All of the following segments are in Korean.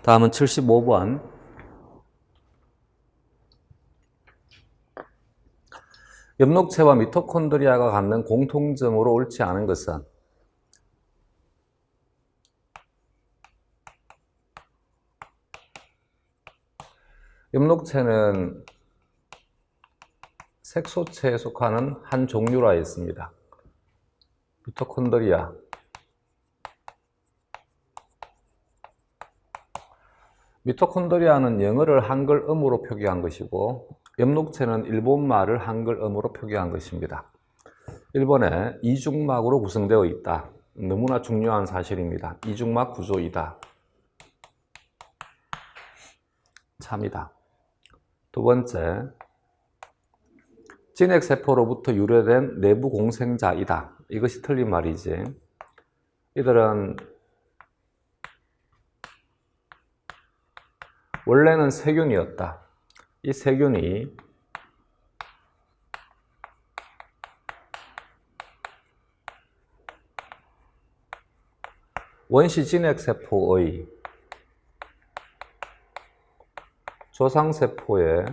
다음은 75번. 엽록체와 미토콘드리아가 갖는 공통점으로 옳지 않은 것은? 엽록체는 색소체에 속하는 한 종류라 했습니다. 미토콘드리아. 미토콘드리아는 영어를 한글 음으로 표기한 것이고, 엽록체는 일본말을 한글 음으로 표기한 것입니다. 일본에 이중막으로 구성되어 있다. 너무나 중요한 사실입니다. 이중막 구조이다. 참이다. 두 번째, 진핵세포로부터 유래된 내부 공생자이다. 이것이 틀린 말이지. 이들은 원래는 세균이었다. 이 세균이 원시 진핵세포의 조상세포의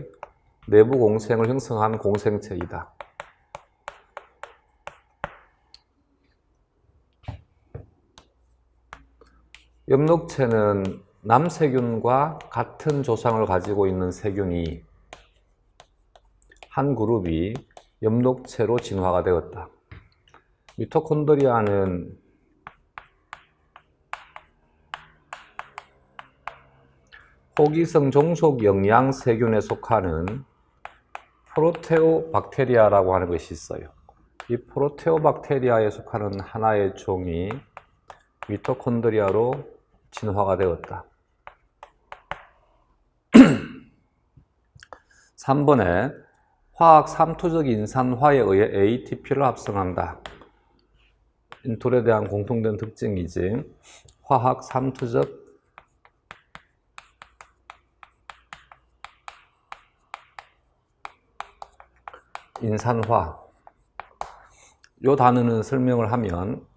내부 공생을 형성한 공생체이다. 엽록체는 남세균과 같은 조상을 가지고 있는 세균이 한 그룹이 엽록체로 진화가 되었다. 미토콘드리아는 호기성 종속 영양세균에 속하는 프로테오박테리아라고 하는 것이 있어요. 이 프로테오박테리아에 속하는 하나의 종이 미토콘드리아로 진화가 되었다. 3번에 화학 삼투적 인산화에 의해 ATP를 합성한다. 인툴에 대한 공통된 특징이지. 화학 삼투적 인산화. 이 단어는 설명을 하면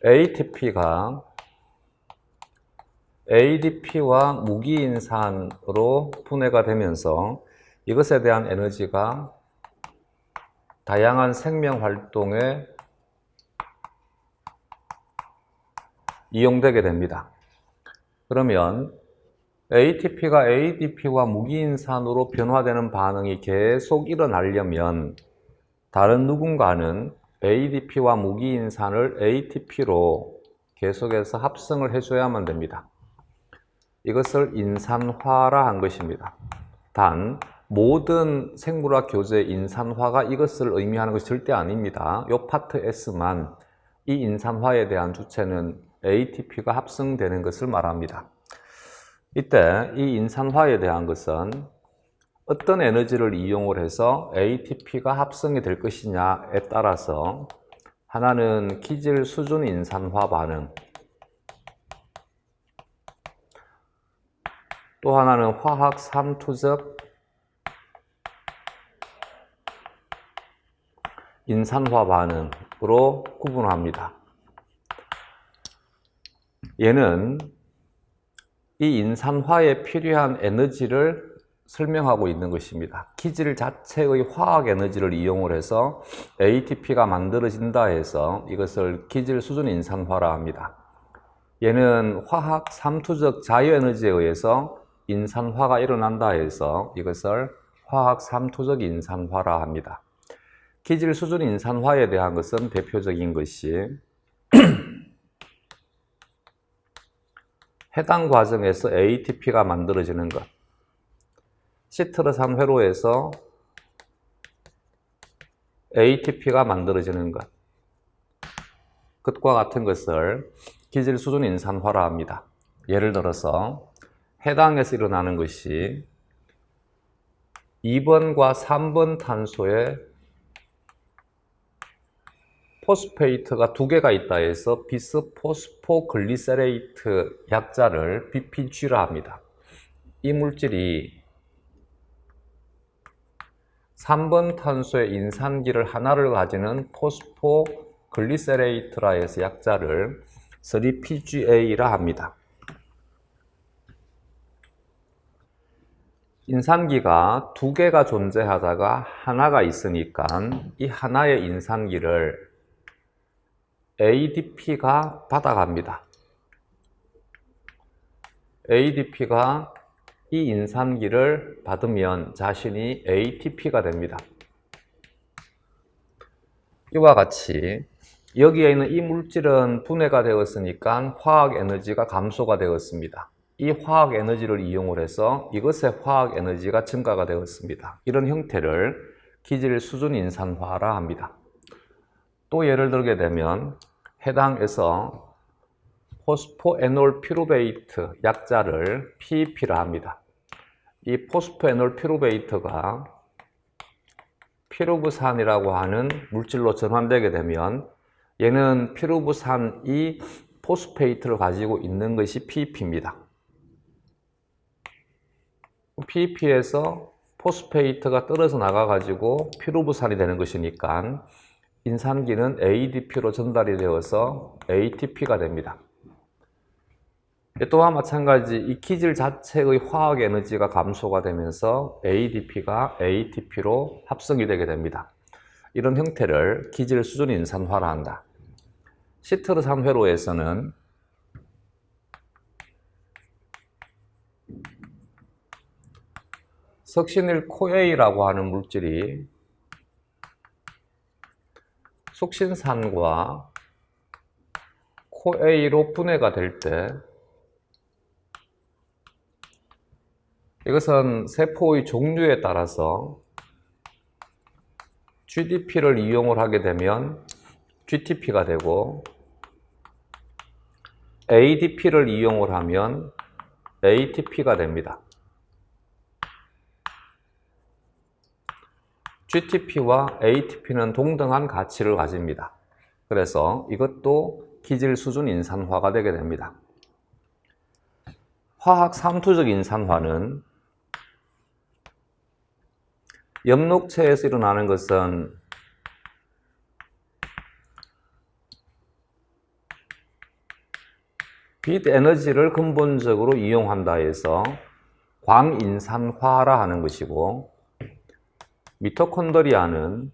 ATP가 ADP와 무기인산으로 분해가 되면서 이것에 대한 에너지가 다양한 생명활동에 이용되게 됩니다. 그러면 ATP가 ADP와 무기인산으로 변화되는 반응이 계속 일어나려면 다른 누군가는 ADP와 무기인산을 ATP로 계속해서 합성을 해줘야만 됩니다. 이것을 인산화라 한 것입니다. 단, 모든 생물학 교재의 인산화가 이것을 의미하는 것이 절대 아닙니다. 이 파트 S만 이 인산화에 대한 주체는 ATP가 합성되는 것을 말합니다. 이때 이 인산화에 대한 것은 어떤 에너지를 이용을 해서 ATP가 합성이 될 것이냐에 따라서 하나는 기질 수준 인산화 반응, 또 하나는 화학 삼투적 인산화 반응으로 구분합니다. 얘는 이 인산화에 필요한 에너지를 설명하고 있는 것입니다. 기질 자체의 화학 에너지를 이용을 해서 ATP가 만들어진다 해서 이것을 기질 수준 인산화라 합니다. 얘는 화학 삼투적 자유에너지에 의해서 인산화가 일어난다 해서 이것을 화학 삼투적 인산화라 합니다. 기질 수준 인산화에 대한 것은 대표적인 것이 해당 과정에서 ATP가 만들어지는 것, 시트르산 회로에서 ATP가 만들어지는 것, 그것과 같은 것을 기질 수준 인산화라 합니다. 예를 들어서 해당에서 일어나는 것이 2번과 3번 탄소에 포스페이트가 두 개가 있다 해서 비스포스포글리세레이트 약자를 BPG라 합니다. 이 물질이 3번 탄소의 인산기를 하나를 가지는 포스포글리세레이트라 해서 약자를 3PGA라 합니다. 인산기가 두 개가 존재하다가 하나가 있으니까 이 하나의 인산기를 ADP가 받아갑니다. ADP가 이 인산기를 받으면 자신이 ATP가 됩니다. 이와 같이 여기에 있는 이 물질은 분해가 되었으니까 화학 에너지가 감소가 되었습니다. 이 화학 에너지를 이용을 해서 이것의 화학 에너지가 증가가 되었습니다. 이런 형태를 기질 수준 인산화라 합니다. 또 예를 들게 되면 해당에서 포스포에놀 피루베이트 약자를 PEP라 합니다. 이 포스포에놀 피루베이트가 피루브산이라고 하는 물질로 전환되게 되면 얘는 피루브산이 포스페이트를 가지고 있는 것이 PEP입니다. PEP에서 포스페이트가 떨어져 나가 가지고 피루브산이 되는 것이니까 인산기는 ADP로 전달이 되어서 ATP가 됩니다. 또한 마찬가지 이 기질 자체의 화학 에너지가 감소가 되면서 ADP가 ATP로 합성이 되게 됩니다. 이런 형태를 기질 수준 인산화라 한다. 시트르산 회로에서는 석신일 코에이라고 하는 물질이 숙신산과 코에이로 분해가 될 때 이것은 세포의 종류에 따라서 GDP를 이용을 하게 되면 GTP가 되고 ADP를 이용을 하면 ATP가 됩니다. GTP와 ATP는 동등한 가치를 가집니다. 그래서 이것도 기질 수준 인산화가 되게 됩니다. 화학 삼투적 인산화는 엽록체에서 일어나는 것은 빛 에너지를 근본적으로 이용한다 해서 광인산화라 하는 것이고, 미토콘드리아는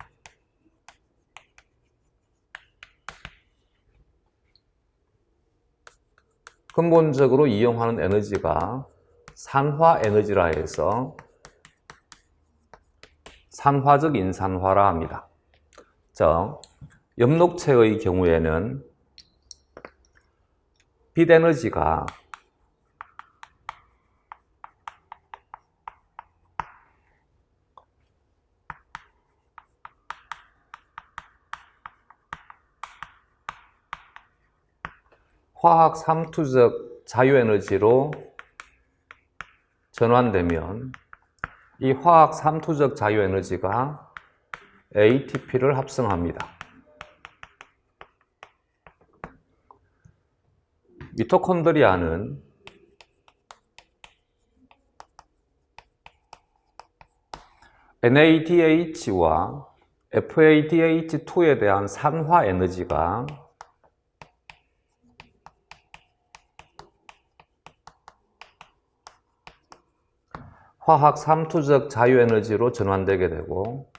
근본적으로 이용하는 에너지가 산화 에너지라 해서 산화적 인산화라 합니다. 즉, 엽록체의 경우에는 빛 에너지가 화학 삼투적 자유에너지로 전환되면 이 화학 삼투적 자유에너지가 ATP를 합성합니다. 미토콘드리아는 NADH와 FADH2에 대한 산화 에너지가 화학 삼투적 자유에너지로 전환되게 되고,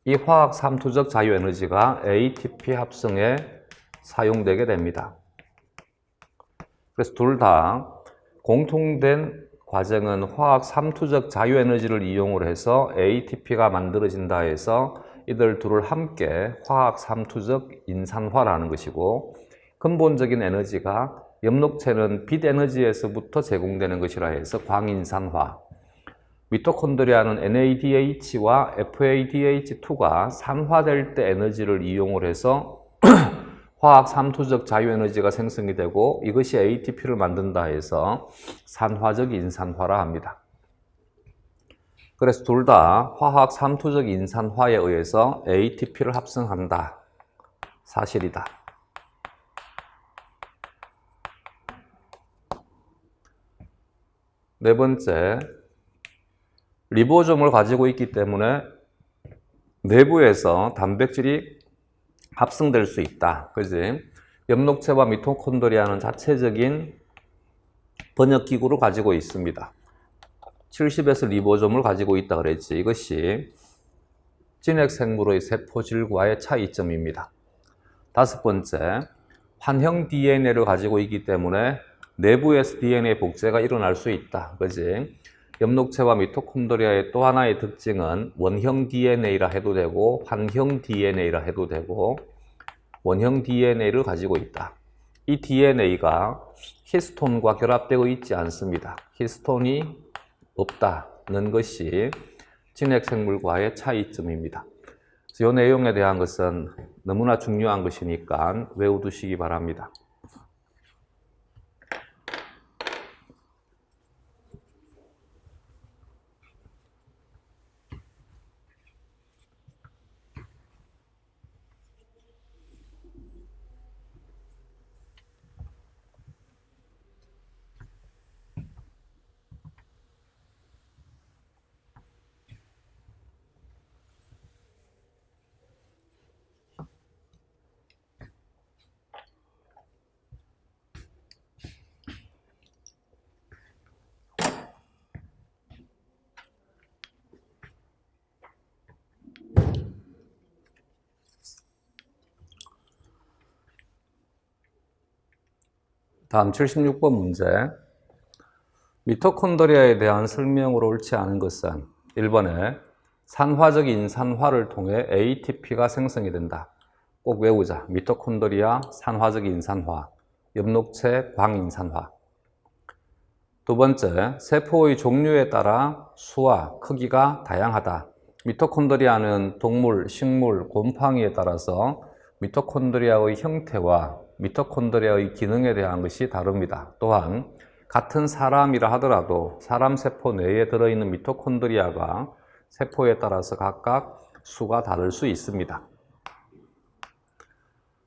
이 화학 삼투적 자유에너지가 ATP 합성에 사용되게 됩니다. 그래서 둘 다 공통된 과정은 화학 삼투적 자유에너지를 이용을 해서 ATP가 만들어진다 해서 이들 둘을 함께 화학 삼투적 인산화라는 것이고, 근본적인 에너지가 엽록체는 빛 에너지에서부터 제공되는 것이라 해서 광인산화, 미토콘드리아는 NADH와 FADH2가 산화될 때 에너지를 이용을 해서 화학 삼투적 자유에너지가 생성이 되고 이것이 ATP를 만든다 해서 산화적 인산화라 합니다. 그래서 둘 다 화학 삼투적 인산화에 의해서 ATP를 합성한다. 사실이다. 네 번째, 리보솜을 가지고 있기 때문에 내부에서 단백질이 합성될 수 있다. 그지? 엽록체와 미토콘드리아는 자체적인 번역기구를 가지고 있습니다. 70에서 리보솜을 가지고 있다 그랬지. 이것이 진핵생물의 세포질과의 차이점입니다. 다섯 번째, 환형 DNA를 가지고 있기 때문에 내부에서 DNA 복제가 일어날 수 있다. 그지? 엽록체와 미토콘드리아의 또 하나의 특징은 원형 DNA라 해도 되고 환형 DNA라 해도 되고 원형 DNA를 가지고 있다. 이 DNA가 히스톤과 결합되어 있지 않습니다. 히스톤이 없다는 것이 진핵생물과의 차이점입니다. 이 내용에 대한 것은 너무나 중요한 것이니까 외워두시기 바랍니다. 다음 76번 문제. 미토콘드리아에 대한 설명으로 옳지 않은 것은 1번에 산화적 인산화를 통해 ATP가 생성이 된다. 꼭 외우자. 미토콘드리아 산화적 인산화, 엽록체 광인산화. 두 번째, 세포의 종류에 따라 수와 크기가 다양하다. 미토콘드리아는 동물, 식물, 곰팡이에 따라서 미토콘드리아의 형태와 미토콘드리아의 기능에 대한 것이 다릅니다. 또한 같은 사람이라 하더라도 사람 세포 내에 들어있는 미토콘드리아가 세포에 따라서 각각 수가 다를 수 있습니다.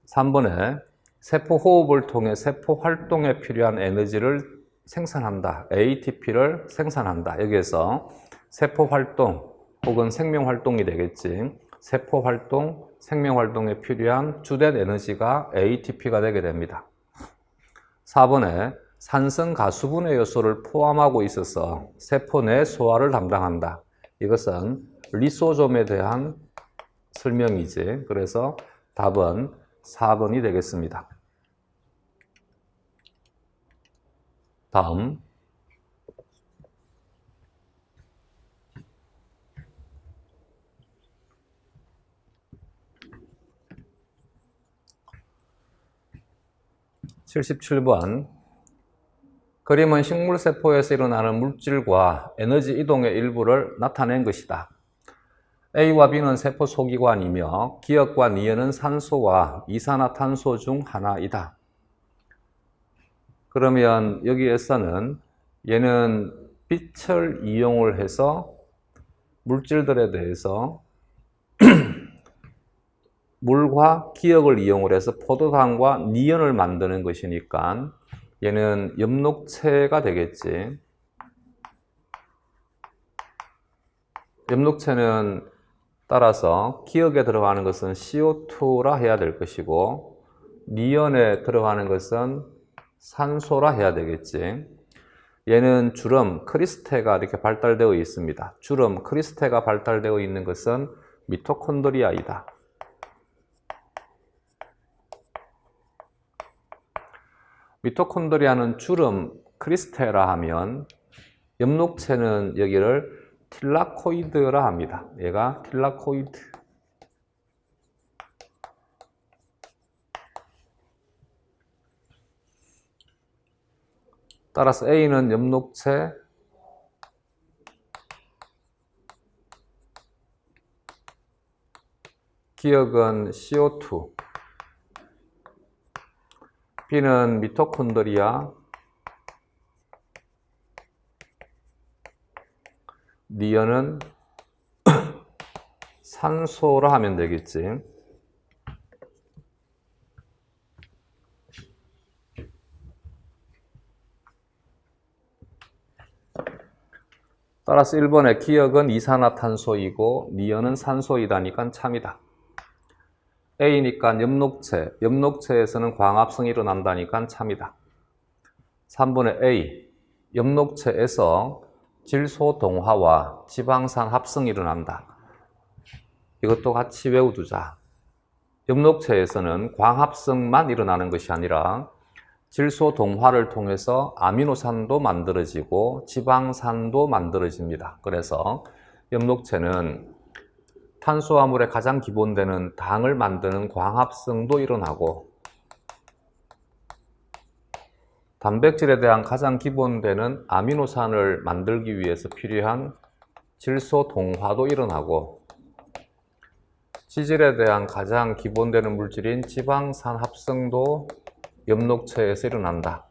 3번에 세포 호흡을 통해 세포 활동에 필요한 에너지를 생산한다. ATP를 생산한다. 여기에서 세포 활동 혹은 생명 활동이 되겠지. 세포 활동, 생명 활동에 필요한 주된 에너지가 ATP가 되게 됩니다. 4번에 산성 가수분해 요소를 포함하고 있어서 세포 내 소화를 담당한다. 이것은 리소솜에 대한 설명이지. 그래서 답은 4번이 되겠습니다. 다음 77번 그림은 식물세포에서 일어나는 물질과 에너지 이동의 일부를 나타낸 것이다. A와 B는 세포 소기관이며 기역과 니은은 산소와 이산화탄소 중 하나이다. 그러면 여기에서는 얘는 빛을 이용을 해서 물질들에 대해서 물과 기역을 이용을 해서 포도당과 니은을 만드는 것이니까 얘는 엽록체가 되겠지. 엽록체는 따라서 기역에 들어가는 것은 CO2라 해야 될 것이고 니은에 들어가는 것은 산소라 해야 되겠지. 얘는 주름, 크리스테가 이렇게 발달되어 있습니다. 주름, 크리스테가 발달되어 있는 것은 미토콘드리아이다. 미토콘드리아는 주름, 크리스테라 하면 엽록체는 여기를 틸라코이드라 합니다. 얘가 틸라코이드. 따라서 A는 엽록체, 기역은 CO2, B는 미토콘드리아, 니은은 산소라 하면 되겠지. 따라서 1번의 기역은 이산화탄소이고 니은은 산소이다니까 참이다. A니까 엽록체에서는 광합성이 일어난다니까 참이다. 3번에 A, 엽록체에서 질소 동화와 지방산 합성이 일어난다. 이것도 같이 외워두자. 엽록체에서는 광합성만 일어나는 것이 아니라 질소 동화를 통해서 아미노산도 만들어지고 지방산도 만들어집니다. 그래서 엽록체는 탄수화물의 가장 기본되는 당을 만드는 광합성도 일어나고 단백질에 대한 가장 기본되는 아미노산을 만들기 위해서 필요한 질소 동화도 일어나고 지질에 대한 가장 기본되는 물질인 지방산 합성도 엽록체에서 일어난다.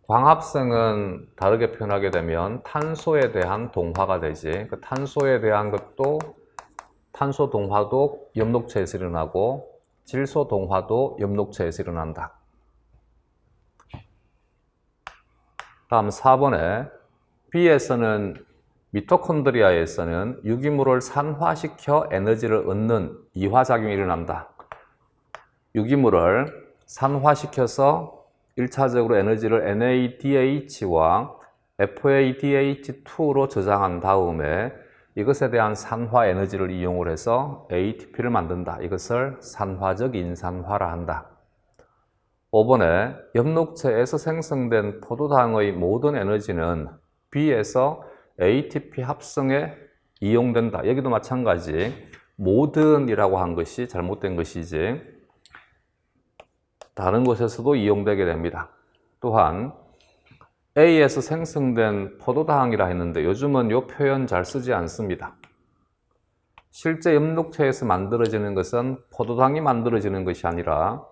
광합성은 다르게 표현하게 되면 탄소에 대한 동화가 되지. 그 탄소에 대한 것도 탄소 동화도 엽록체에서 일어나고 질소 동화도 엽록체에서 일어난다. 다음 4번에 B에서는 미토콘드리아에서는 유기물을 산화시켜 에너지를 얻는 이화작용이 일어난다. 유기물을 산화시켜서 1차적으로 에너지를 NADH와 FADH2로 저장한 다음에 이것에 대한 산화 에너지를 이용을 해서 ATP를 만든다. 이것을 산화적 인산화라 한다. 5번에 엽록체에서 생성된 포도당의 모든 에너지는 B에서 ATP 합성에 이용된다. 여기도 마찬가지 모든이라고 한 것이 잘못된 것이지 다른 곳에서도 이용되게 됩니다. 또한 A에서 생성된 포도당이라 했는데 요즘은 이 표현 잘 쓰지 않습니다. 실제 엽록체에서 만들어지는 것은 포도당이 만들어지는 것이 아니라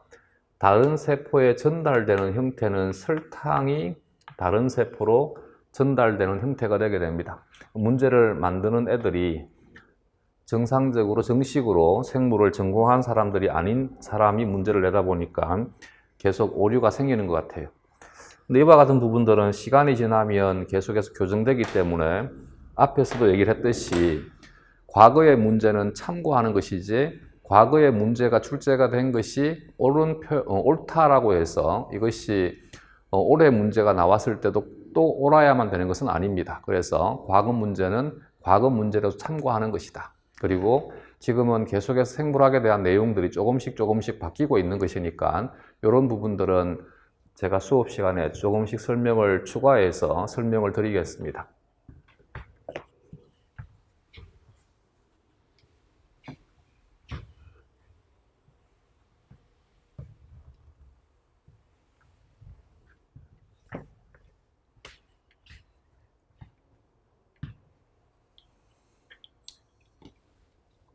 다른 세포에 전달되는 형태는 설탕이 다른 세포로 전달되는 형태가 되게 됩니다. 문제를 만드는 애들이 정상적으로 정식으로 생물을 전공한 사람들이 아닌 사람이 문제를 내다 보니까 계속 오류가 생기는 것 같아요. 근데 이와 같은 부분들은 시간이 지나면 계속해서 교정되기 때문에 앞에서도 얘기를 했듯이 과거의 문제는 참고하는 것이지 과거의 문제가 출제가 된 것이 옳다라고 해서 이것이 올해 문제가 나왔을 때도 또 옳아야만 되는 것은 아닙니다. 그래서 과거 문제는 과거 문제로 참고하는 것이다. 그리고 지금은 계속해서 생물학에 대한 내용들이 조금씩 바뀌고 있는 것이니까 이런 부분들은 제가 수업 시간에 조금씩 설명을 추가해서 설명을 드리겠습니다.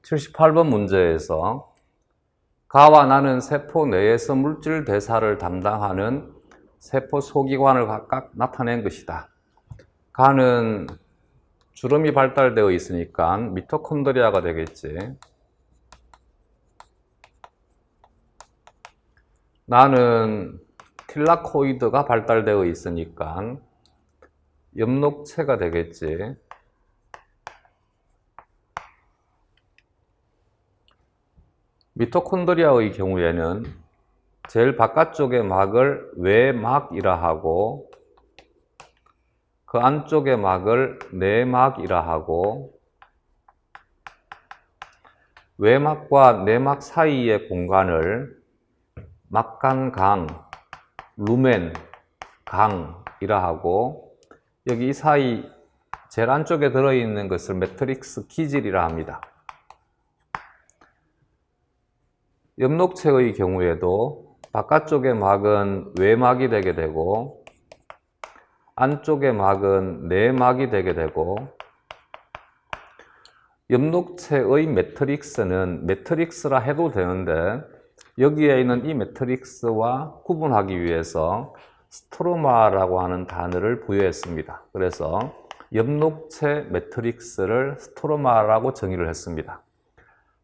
78번 문제에서 가와 나는 세포 내에서 물질 대사를 담당하는 세포 소기관을 각각 나타낸 것이다. 가는 주름이 발달되어 있으니까 미토콘드리아가 되겠지. 나는 틸라코이드가 발달되어 있으니까 엽록체가 되겠지. 미토콘드리아의 경우에는 제일 바깥쪽의 막을 외막이라 하고 그 안쪽의 막을 내막이라 하고 외막과 내막 사이의 공간을 막간강, 루멘, 강이라 하고 여기 이 사이 제일 안쪽에 들어있는 것을 매트릭스 기질이라 합니다. 엽록체의 경우에도 바깥쪽의 막은 외막이 되게 되고 안쪽의 막은 내막이 되게 되고 엽록체의 매트릭스는 매트릭스라 해도 되는데 여기에 있는 이 매트릭스와 구분하기 위해서 스트로마라고 하는 단어를 부여했습니다. 그래서 엽록체 매트릭스를 스트로마라고 정의를 했습니다.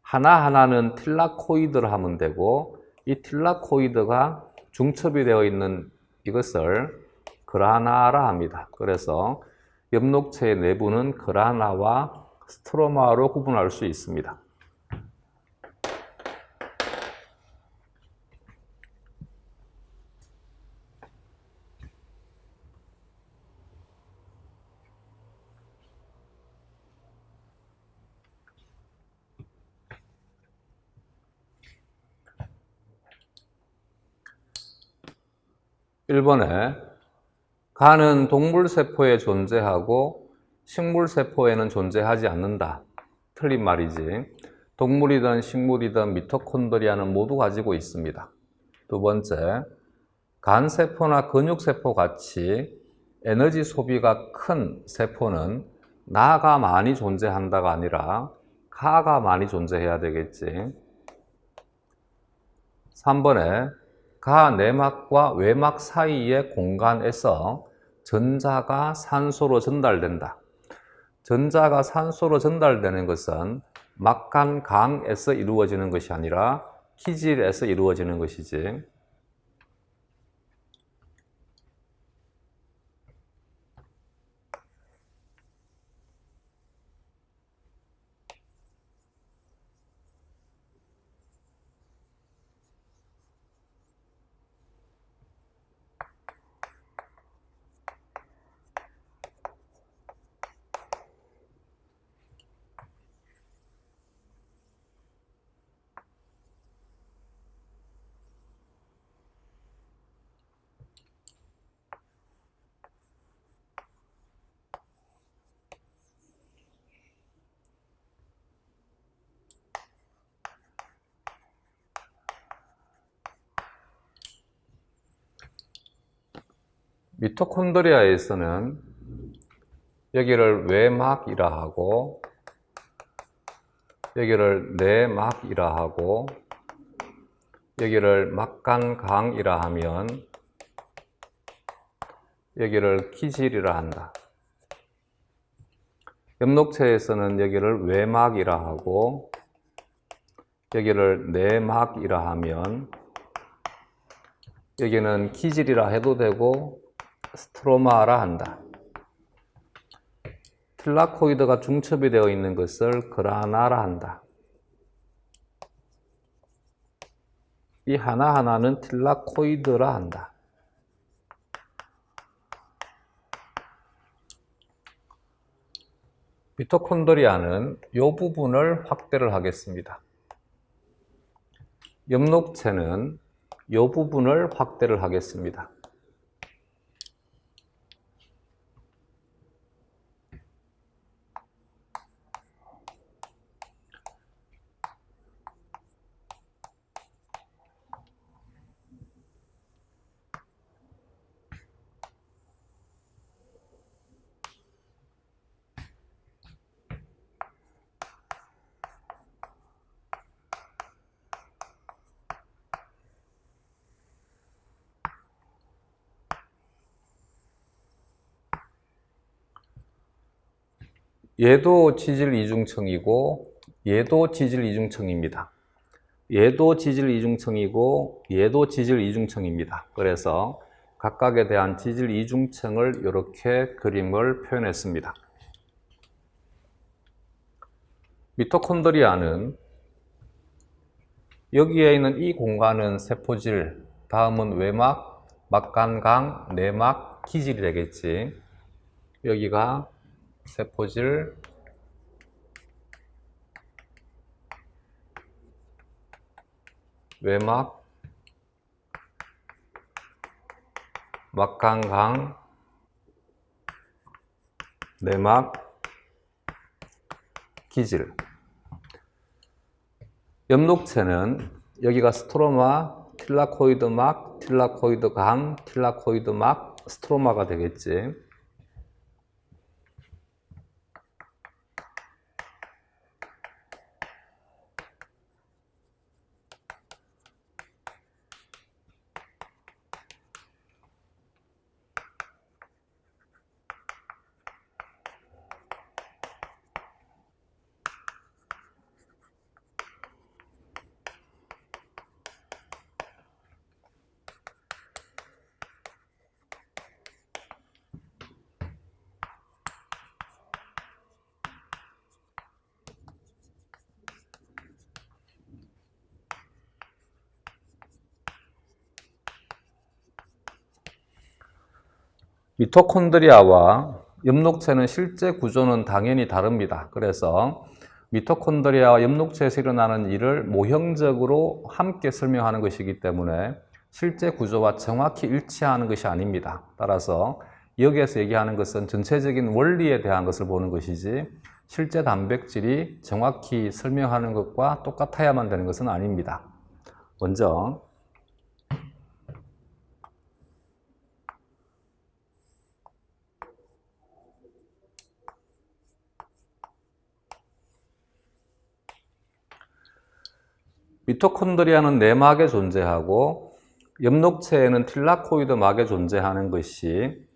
하나하나는 틸라코이드를 하면 되고 이 틸라코이드가 중첩이 되어 있는 이것을 그라나라 합니다. 그래서 엽록체의 내부는 그라나와 스트로마로 구분할 수 있습니다. 1번에 간은 동물세포에 존재하고 식물세포에는 존재하지 않는다. 틀린 말이지. 동물이든 식물이든 미토콘드리아는 모두 가지고 있습니다. 두 번째, 간세포나 근육세포 같이 에너지 소비가 큰 세포는 나가 많이 존재한다가 아니라 가가 많이 존재해야 되겠지. 3번에 가 내막과 외막 사이의 공간에서 전자가 산소로 전달된다. 전자가 산소로 전달되는 것은 막간강에서 이루어지는 것이 아니라 기질에서 이루어지는 것이지. 미토콘드리아에서는 여기를 외막이라 하고 여기를 내막이라 하고 여기를 막간강이라 하면 여기를 기질이라 한다. 엽록체에서는 여기를 외막이라 하고 여기를 내막이라 하면 여기는 기질이라 해도 되고 스트로마라 한다. 틸라코이드가 중첩이 되어 있는 것을 그라나라 한다. 이 하나하나는 틸라코이드라 한다. 미토콘드리아는 이 부분을 확대를 하겠습니다. 엽록체는 이 부분을 확대를 하겠습니다. 얘도 지질 이중층이고 얘도 지질 이중층입니다. 얘도 지질 이중층이고 얘도 지질 이중층입니다. 그래서 각각에 대한 지질 이중층을 이렇게 그림을 표현했습니다. 미토콘드리아는 여기에 있는 이 공간은 세포질, 다음은 외막, 막간강, 내막, 기질이 되겠지. 여기가 세포질, 외막, 막간강, 내막, 기질. 엽록체는 여기가 스트로마, 틸라코이드막, 틸라코이드강, 틸라코이드막, 스트로마가 되겠지. 미토콘드리아와 엽록체는 실제 구조는 당연히 다릅니다. 그래서 미토콘드리아와 엽록체에서 일어나는 일을 모형적으로 함께 설명하는 것이기 때문에 실제 구조와 정확히 일치하는 것이 아닙니다. 따라서 여기에서 얘기하는 것은 전체적인 원리에 대한 것을 보는 것이지 실제 단백질이 정확히 설명하는 것과 똑같아야만 되는 것은 아닙니다. 먼저 미토콘드리아는 내막에 존재하고 엽록체에는 틸라코이드 막에 존재하는 것이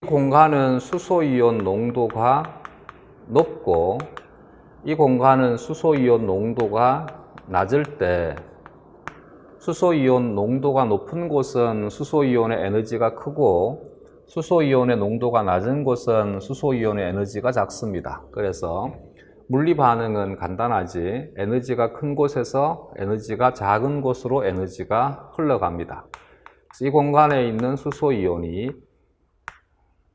이 공간은 수소이온 농도가 높고 이 공간은 수소이온 농도가 낮을 때 수소이온 농도가 높은 곳은 수소이온의 에너지가 크고 수소이온의 농도가 낮은 곳은 수소이온의 에너지가 작습니다. 그래서 물리 반응은 간단하지 에너지가 큰 곳에서 에너지가 작은 곳으로 에너지가 흘러갑니다. 이 공간에 있는 수소이온이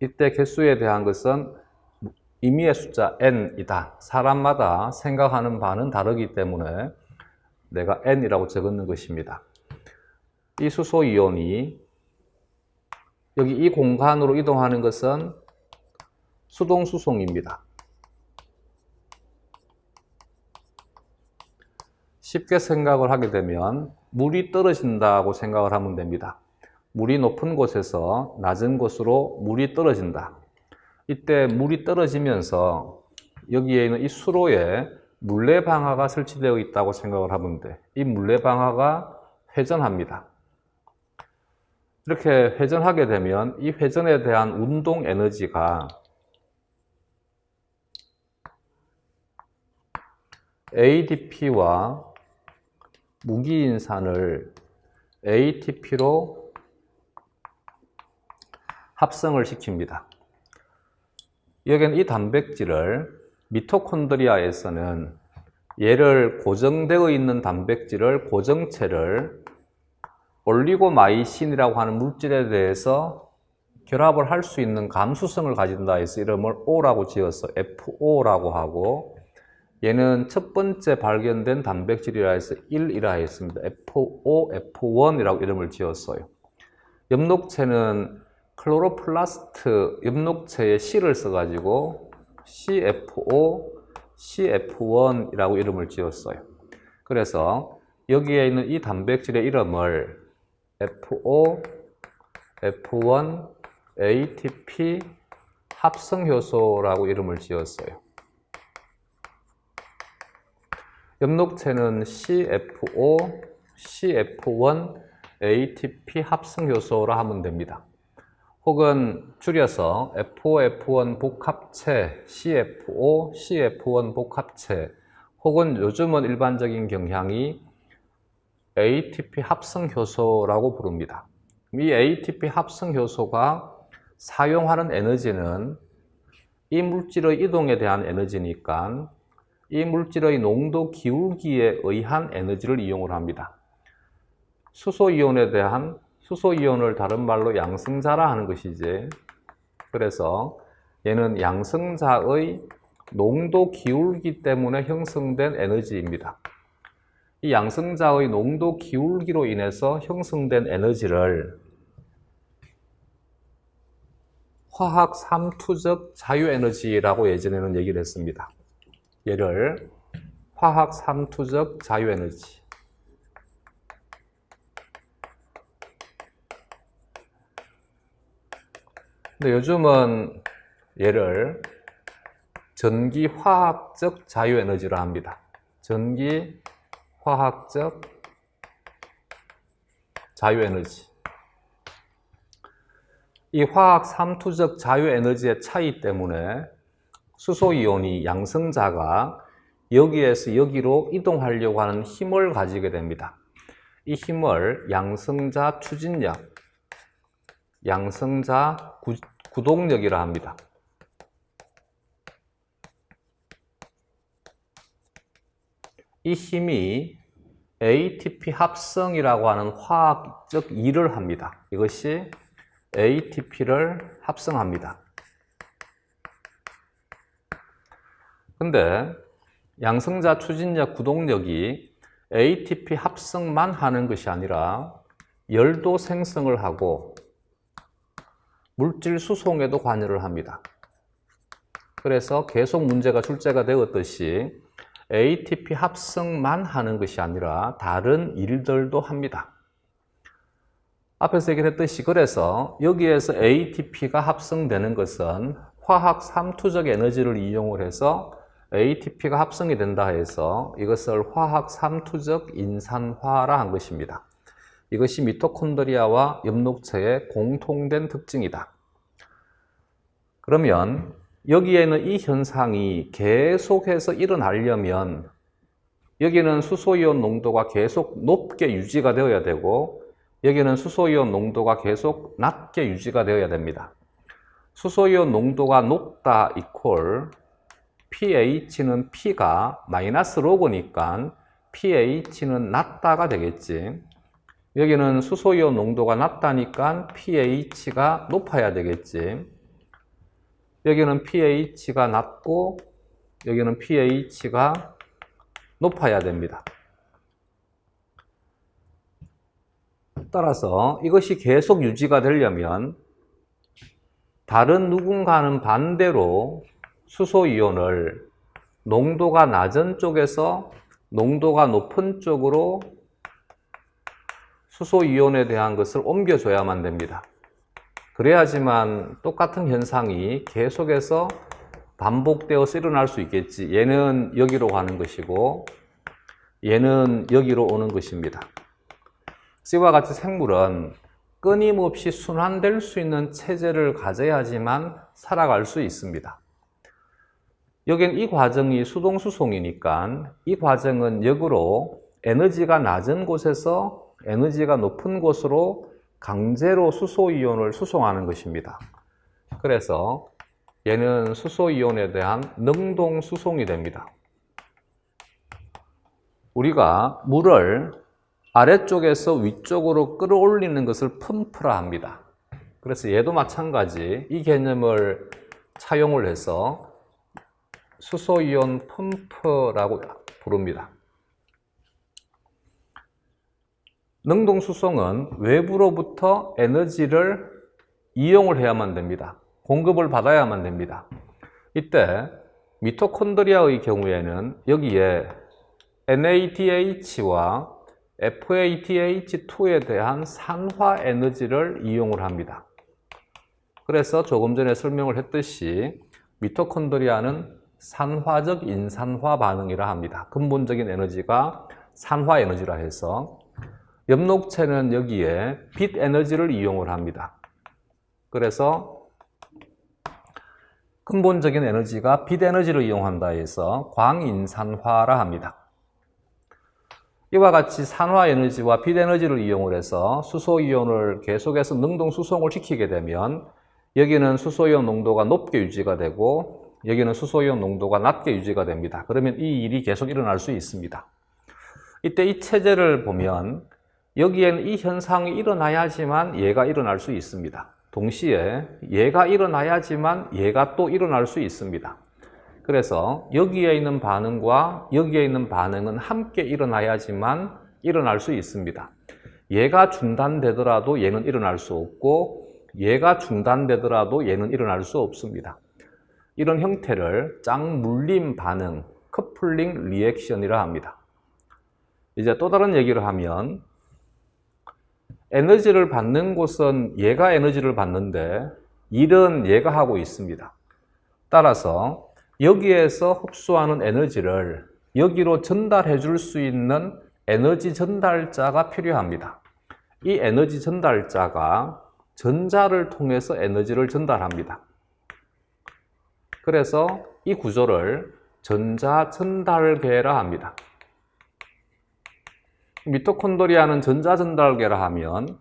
이때 개수에 대한 것은 임의의 숫자 n이다. 사람마다 생각하는 바는 다르기 때문에 내가 n이라고 적었는 것입니다. 이 수소이온이 여기 이 공간으로 이동하는 것은 수동수송입니다. 쉽게 생각을 하게 되면 물이 떨어진다고 생각을 하면 됩니다. 물이 높은 곳에서 낮은 곳으로 물이 떨어진다. 이때 물이 떨어지면서 여기에 있는 이 수로에 물레방아가 설치되어 있다고 생각을 하면 돼. 이 물레방아가 회전합니다. 이렇게 회전하게 되면 이 회전에 대한 운동 에너지가 ADP와 무기인산을 ATP로 합성을 시킵니다. 여기는 이 단백질을 미토콘드리아에서는 얘를 고정되어 있는 단백질을 고정체를 올리고마이신이라고 하는 물질에 대해서 결합을 할 수 있는 감수성을 가진다 해서 이름을 O라고 지었어. FO라고 하고 얘는 첫 번째 발견된 단백질이라 해서 1이라 했습니다. FO, F1이라고 이름을 지었어요. 엽록체는 클로로플라스트 엽록체에 C를 써가지고 CFO, CF1이라고 이름을 지었어요. 그래서 여기에 있는 이 단백질의 이름을 FO, F1, ATP 합성효소라고 이름을 지었어요. 엽록체는 CFO, CF1, ATP 합성효소라 하면 됩니다. 혹은 줄여서 FO, F1 복합체, CFO, CF1 복합체, 혹은 요즘은 일반적인 경향이 ATP 합성효소라고 부릅니다. 이 ATP 합성효소가 사용하는 에너지는 이 물질의 이동에 대한 에너지니까 이 물질의 농도 기울기에 의한 에너지를 이용을 합니다. 수소이온에 대한 수소이온을 다른 말로 양성자라 하는 것이지. 그래서 얘는 양성자의 농도 기울기 때문에 형성된 에너지입니다. 이 양성자의 농도 기울기로 인해서 형성된 에너지를 화학 삼투적 자유에너지라고 예전에는 얘기를 했습니다. 얘를 화학 삼투적 자유에너지. 근데 요즘은 얘를 전기화학적 자유에너지라 합니다. 전기화학적 자유에너지. 이 화학 삼투적 자유에너지의 차이 때문에 수소이온이 양성자가 여기에서 여기로 이동하려고 하는 힘을 가지게 됩니다. 이 힘을 양성자 추진력, 양성자 구동력이라 합니다. 이 힘이 ATP 합성이라고 하는 화학적 일을 합니다. 이것이 ATP를 합성합니다. 근데 양성자 추진력, 구동력이 ATP 합성만 하는 것이 아니라 열도 생성을 하고 물질 수송에도 관여를 합니다. 그래서 계속 문제가 출제가 되었듯이 ATP 합성만 하는 것이 아니라 다른 일들도 합니다. 앞에서 얘기했듯이 그래서 여기에서 ATP가 합성되는 것은 화학 삼투적 에너지를 이용을 해서 ATP가 합성이 된다 해서 이것을 화학 삼투적 인산화라 한 것입니다. 이것이 미토콘드리아와 엽록체의 공통된 특징이다. 그러면 여기에는 이 현상이 계속해서 일어나려면 여기는 수소이온 농도가 계속 높게 유지가 되어야 되고 여기는 수소이온 농도가 계속 낮게 유지가 되어야 됩니다. 수소이온 농도가 높다 이퀄 pH는 P가 마이너스 로그니까 pH는 낮다가 되겠지. 여기는 수소이온 농도가 낮다니까 pH가 높아야 되겠지. 여기는 pH가 낮고 여기는 pH가 높아야 됩니다. 따라서 이것이 계속 유지가 되려면 다른 누군가는 반대로 수소이온을 농도가 낮은 쪽에서 농도가 높은 쪽으로 수소이온에 대한 것을 옮겨줘야만 됩니다. 그래야지만 똑같은 현상이 계속해서 반복되어서 일어날 수 있겠지. 얘는 여기로 가는 것이고 얘는 여기로 오는 것입니다. C와 같이 생물은 끊임없이 순환될 수 있는 체제를 가져야지만 살아갈 수 있습니다. 여긴 이 과정이 수동수송이니까 이 과정은 역으로 에너지가 낮은 곳에서 에너지가 높은 곳으로 강제로 수소이온을 수송하는 것입니다. 그래서 얘는 수소이온에 대한 능동수송이 됩니다. 우리가 물을 아래쪽에서 위쪽으로 끌어올리는 것을 펌프라 합니다. 그래서 얘도 마찬가지 이 개념을 차용을 해서 수소이온 펌프라고 부릅니다. 능동수송은 외부로부터 에너지를 이용을 해야만 됩니다. 공급을 받아야만 됩니다. 이때 미토콘드리아의 경우에는 여기에 NADH와 FADH2에 대한 산화 에너지를 이용을 합니다. 그래서 조금 전에 설명을 했듯이 미토콘드리아는 산화적 인산화 반응이라 합니다. 근본적인 에너지가 산화 에너지라 해서 엽록체는 여기에 빛 에너지를 이용을 합니다. 그래서 근본적인 에너지가 빛 에너지를 이용한다 해서 광인산화라 합니다. 이와 같이 산화 에너지와 빛 에너지를 이용을 해서 수소이온을 계속해서 능동 수송을 시키게 되면 여기는 수소이온 농도가 높게 유지가 되고 여기는 수소이온 농도가 낮게 유지가 됩니다. 그러면 이 일이 계속 일어날 수 있습니다. 이때 이 체제를 보면 여기에는 이 현상이 일어나야지만 얘가 일어날 수 있습니다. 동시에 얘가 일어나야지만 얘가 또 일어날 수 있습니다. 그래서 여기에 있는 반응과 여기에 있는 반응은 함께 일어나야지만 일어날 수 있습니다. 얘가 중단되더라도 얘는 일어날 수 없고 얘가 중단되더라도 얘는 일어날 수 없습니다. 이런 형태를 짝물림 반응, 커플링 리액션이라 합니다. 이제 또 다른 얘기를 하면 에너지를 받는 곳은 얘가 에너지를 받는데 일은 얘가 하고 있습니다. 따라서 여기에서 흡수하는 에너지를 여기로 전달해 줄 수 있는 에너지 전달자가 필요합니다. 이 에너지 전달자가 전자를 통해서 에너지를 전달합니다. 그래서 이 구조를 전자전달계라 합니다. 미토콘드리아는 전자전달계라 하면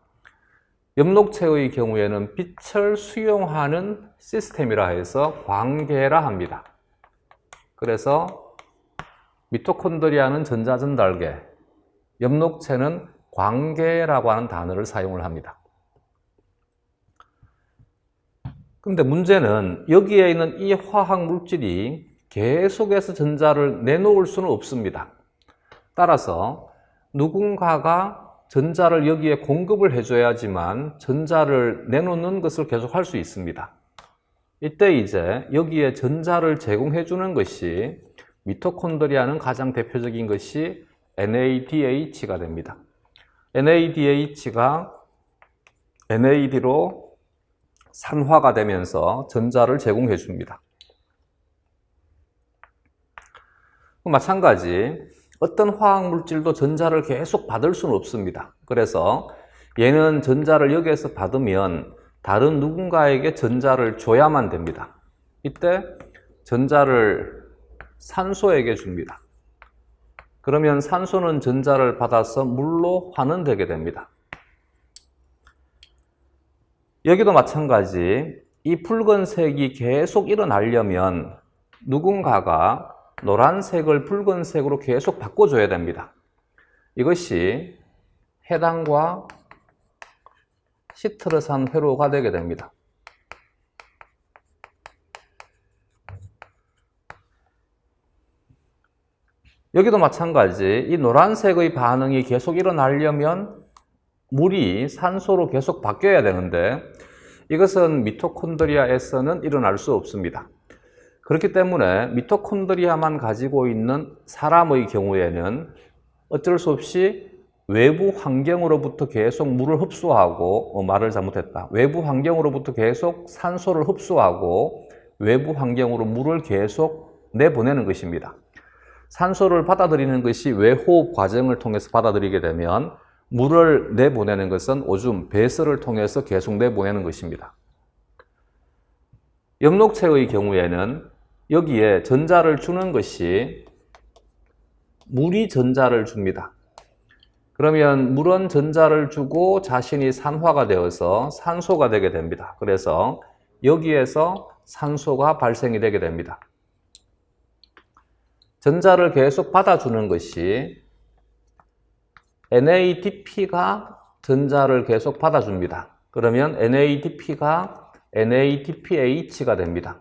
엽록체의 경우에는 빛을 수용하는 시스템이라 해서 광계라 합니다. 그래서 미토콘드리아는 전자전달계, 엽록체는 광계라고 하는 단어를 사용을 합니다. 근데 문제는 여기에 있는 이 화학 물질이 계속해서 전자를 내놓을 수는 없습니다. 따라서 누군가가 전자를 여기에 공급을 해줘야지만 전자를 내놓는 것을 계속 할 수 있습니다. 이때 이제 여기에 전자를 제공해주는 것이 미토콘드리아는 가장 대표적인 것이 NADH가 됩니다. NADH가 NAD로 산화가 되면서 전자를 제공해 줍니다. 마찬가지 어떤 화학물질도 전자를 계속 받을 수는 없습니다. 그래서 얘는 전자를 여기에서 받으면 다른 누군가에게 전자를 줘야만 됩니다. 이때 전자를 산소에게 줍니다. 그러면 산소는 전자를 받아서 물로 환원되게 됩니다. 여기도 마찬가지 이 붉은색이 계속 일어나려면 누군가가 노란색을 붉은색으로 계속 바꿔줘야 됩니다. 이것이 해당과 시트르산 회로가 되게 됩니다. 여기도 마찬가지 이 노란색의 반응이 계속 일어나려면 물이 산소로 계속 바뀌어야 되는데 이것은 미토콘드리아에서는 일어날 수 없습니다. 그렇기 때문에 미토콘드리아만 가지고 있는 사람의 경우에는 어쩔 수 없이 외부 환경으로부터 계속 물을 흡수하고 말을 잘못했다. 외부 환경으로부터 계속 산소를 흡수하고 외부 환경으로 물을 계속 내보내는 것입니다. 산소를 받아들이는 것이 외호흡 과정을 통해서 받아들이게 되면 물을 내보내는 것은 오줌, 배설을 통해서 계속 내보내는 것입니다. 엽록체의 경우에는 여기에 전자를 주는 것이 물이 전자를 줍니다. 그러면 물은 전자를 주고 자신이 산화가 되어서 산소가 되게 됩니다. 그래서 여기에서 산소가 발생이 되게 됩니다. 전자를 계속 받아주는 것이 NADP가 전자를 계속 받아줍니다. 그러면 NADP가 NADPH가 됩니다.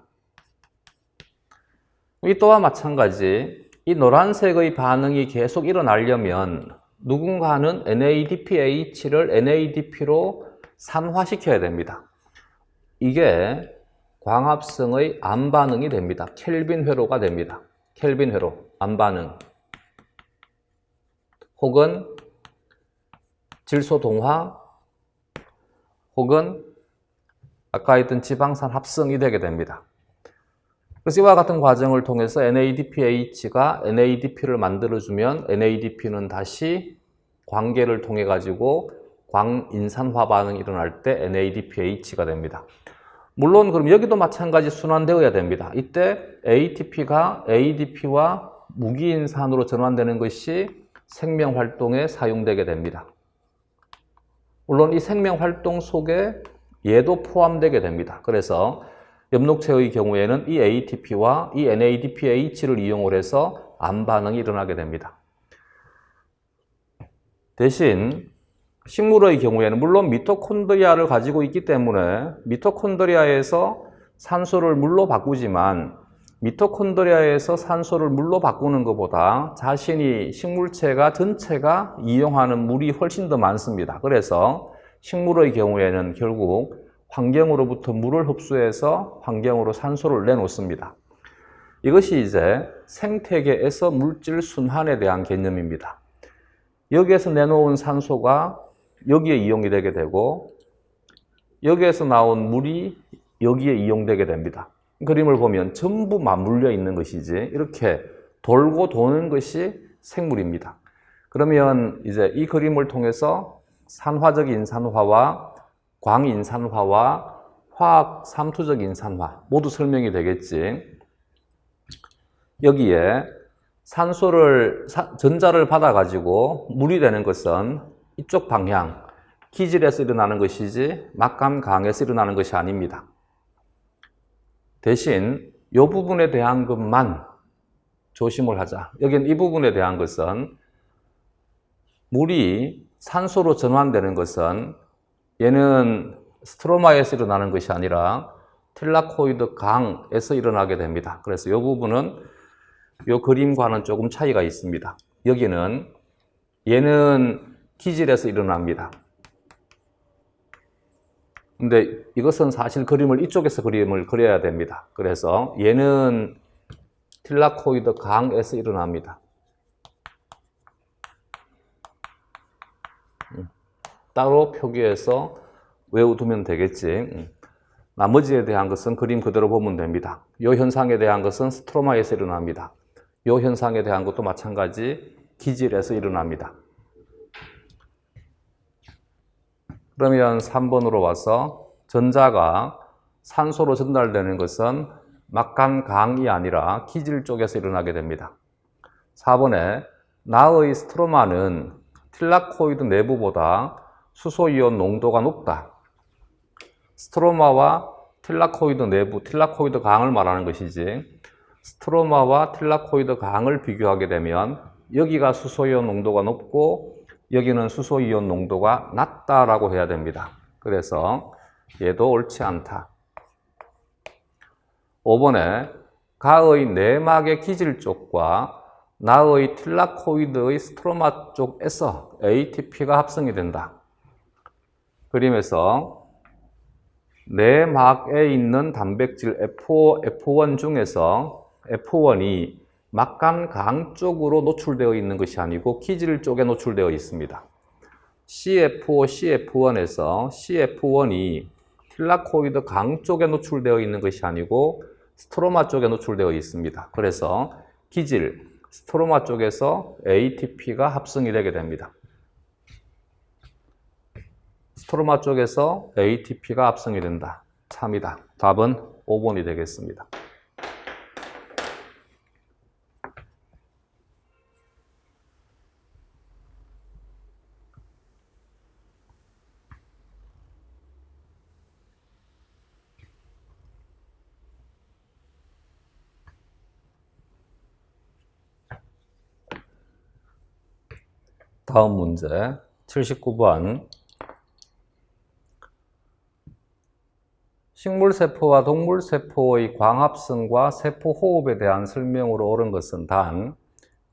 이 또한 마찬가지 이 노란색의 반응이 계속 일어나려면 누군가는 NADPH를 NADP로 산화시켜야 됩니다. 이게 광합성의 암반응이 됩니다. 켈빈 회로가 됩니다. 켈빈 회로, 암반응 혹은 질소 동화 혹은 아까 했던 지방산 합성이 되게 됩니다. 그래서 이와 같은 과정을 통해서 NADPH가 NADP를 만들어주면 NADP는 다시 광계를 통해 가지고 광인산화 반응이 일어날 때 NADPH가 됩니다. 물론 그럼 여기도 마찬가지 순환되어야 됩니다. 이때 ATP가 ADP와 무기인산으로 전환되는 것이 생명활동에 사용되게 됩니다. 물론 이 생명활동 속에 얘도 포함되게 됩니다. 그래서 엽록체의 경우에는 이 ATP와 이 NADPH를 이용을 해서 암반응이 일어나게 됩니다. 대신 식물의 경우에는 물론 미토콘드리아를 가지고 있기 때문에 미토콘드리아에서 산소를 물로 바꾸지만 미토콘드리아에서 산소를 물로 바꾸는 것보다 자신이 식물체가 전체가 이용하는 물이 훨씬 더 많습니다. 그래서 식물의 경우에는 결국 환경으로부터 물을 흡수해서 환경으로 산소를 내놓습니다. 이것이 이제 생태계에서 물질 순환에 대한 개념입니다. 여기에서 내놓은 산소가 여기에 이용이 되게 되고 여기에서 나온 물이 여기에 이용되게 됩니다. 그림을 보면 전부 맞물려 있는 것이지 이렇게 돌고 도는 것이 생물입니다. 그러면 이제 이 그림을 통해서 산화적 인산화와 광인산화와 화학 삼투적 인산화 모두 설명이 되겠지. 여기에 전자를 받아가지고 물이 되는 것은 이쪽 방향, 기질에서 일어나는 것이지 막간강에서 일어나는 것이 아닙니다. 대신 이 부분에 대한 것만 조심을 하자. 여기는 이 부분에 대한 것은 물이 산소로 전환되는 것은 얘는 스트로마에서 일어나는 것이 아니라 틸라코이드 강에서 일어나게 됩니다. 그래서 이 부분은 이 그림과는 조금 차이가 있습니다. 여기는 얘는 기질에서 일어납니다. 근데 이것은 사실 이쪽에서 그림을 그려야 됩니다. 그래서 얘는 틸라코이드 강에서 일어납니다. 따로 표기해서 외워두면 되겠지. 나머지에 대한 것은 그림 그대로 보면 됩니다. 이 현상에 대한 것은 스트로마에서 일어납니다. 이 현상에 대한 것도 마찬가지 기질에서 일어납니다. 그러면 3번으로 와서 전자가 산소로 전달되는 것은 막간 강이 아니라 기질 쪽에서 일어나게 됩니다. 4번에 나의 스트로마는 틸라코이드 내부보다 수소이온 농도가 높다. 스트로마와 틸라코이드 내부, 틸라코이드 강을 말하는 것이지, 스트로마와 틸라코이드 강을 비교하게 되면 여기가 수소이온 농도가 높고 여기는 수소이온 농도가 낮다라고 해야 됩니다. 그래서 얘도 옳지 않다. 5번에 가의 내막의 기질 쪽과 나의 틸라코이드의 스트로마 쪽에서 ATP가 합성이 된다. 그림에서 내막에 있는 단백질 F1 중에서 F1이 막간 강 쪽으로 노출되어 있는 것이 아니고 기질 쪽에 노출되어 있습니다. CF5, CF1에서 CF1이 틸라코이드 강 쪽에 노출되어 있는 것이 아니고 스트로마 쪽에 노출되어 있습니다. 그래서 기질, 스트로마 쪽에서 ATP가 합성이 되게 됩니다. 스트로마 쪽에서 ATP가 합성이 된다. 참이다. 답은 5번이 되겠습니다. 다음 문제 79번. 식물세포와 동물세포의 광합성과 세포호흡에 대한 설명으로 옳은 것은 단,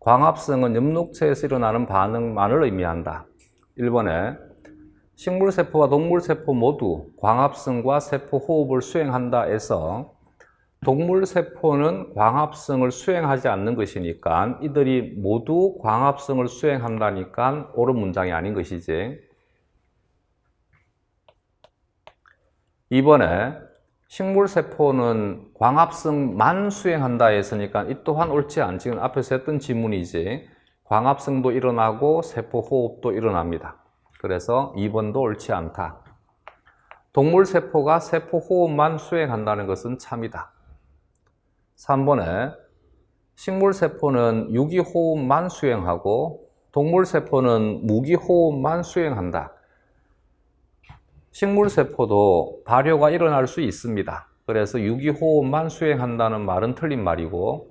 광합성은 엽록체에서 일어나는 반응만을 의미한다. 1번에 식물세포와 동물세포 모두 광합성과 세포호흡을 수행한다에서 동물세포는 광합성을 수행하지 않는 것이니까 이들이 모두 광합성을 수행한다니까 옳은 문장이 아닌 것이지. 2번에 식물세포는 광합성만 수행한다 했으니까 이 또한 옳지 않지. 지금 앞에서 했던 지문이지. 광합성도 일어나고 세포호흡도 일어납니다. 그래서 2번도 옳지 않다. 동물세포가 세포호흡만 수행한다는 것은 참이다. 3번에 식물세포는 유기호흡만 수행하고 동물세포는 무기호흡만 수행한다. 식물세포도 발효가 일어날 수 있습니다. 그래서 유기호흡만 수행한다는 말은 틀린 말이고,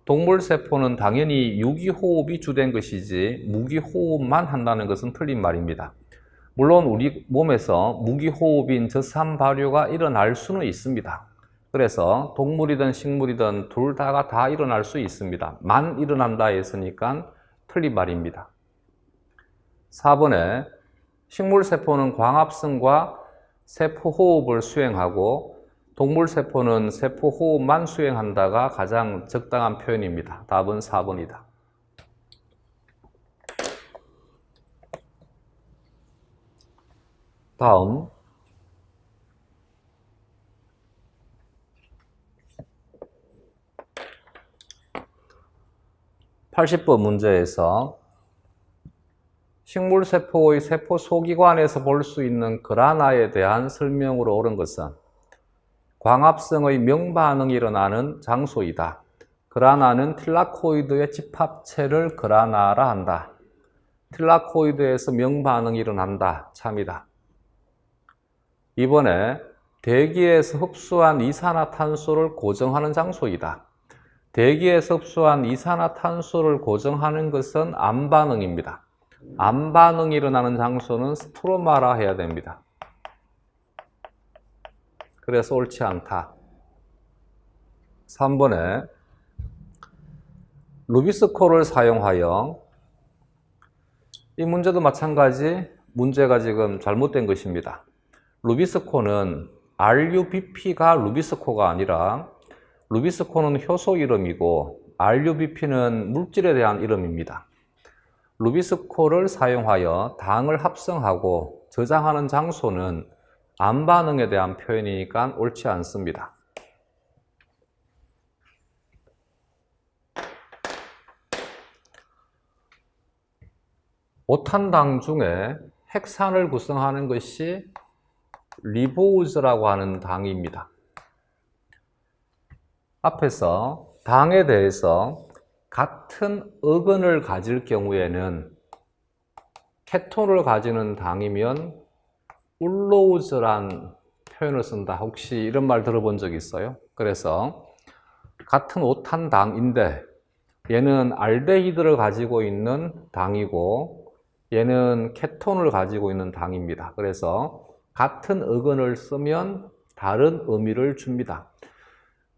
동물세포는 당연히 유기호흡이 주된 것이지 무기호흡만 한다는 것은 틀린 말입니다. 물론 우리 몸에서 무기호흡인 저산 발효가 일어날 수는 있습니다. 그래서 동물이든 식물이든 둘 다가 다 일어날 수 있습니다. 만 일어난다 했으니까 틀린 말입니다. 4번에 식물세포는 광합성과 세포호흡을 수행하고 동물세포는 세포호흡만 수행한다가 가장 적당한 표현입니다. 답은 4번이다. 다음 80번 문제에서 식물세포의 세포 소기관에서 볼 수 있는 그라나에 대한 설명으로 옳은 것은 광합성의 명반응이 일어나는 장소이다. 그라나는 틸라코이드의 집합체를 그라나라 한다. 틸라코이드에서 명반응이 일어난다. 참이다. 이번에 대기에서 흡수한 이산화탄소를 고정하는 장소이다. 대기에서 흡수한 이산화탄소를 고정하는 것은 암반응입니다. 암반응이 일어나는 장소는 스트로마라 해야 됩니다. 그래서 옳지 않다. 3번에 루비스코를 사용하여, 이 문제도 마찬가지 문제가 지금 잘못된 것입니다. 루비스코는 RUBP가 루비스코가 아니라, 루비스코는 효소 이름이고 RUBP는 물질에 대한 이름입니다. 루비스코를 사용하여 당을 합성하고 저장하는 장소는 암반응에 대한 표현이니까 옳지 않습니다. 오탄당 중에 핵산을 구성하는 것이 리보우즈라고 하는 당입니다. 앞에서 당에 대해서 같은 어근을 가질 경우에는, 케톤을 가지는 당이면 울로우즈란 표현을 쓴다. 혹시 이런 말 들어본 적 있어요? 그래서 같은 오탄당인데 얘는 알데히드를 가지고 있는 당이고 얘는 케톤을 가지고 있는 당입니다. 그래서 같은 어근을 쓰면 다른 의미를 줍니다.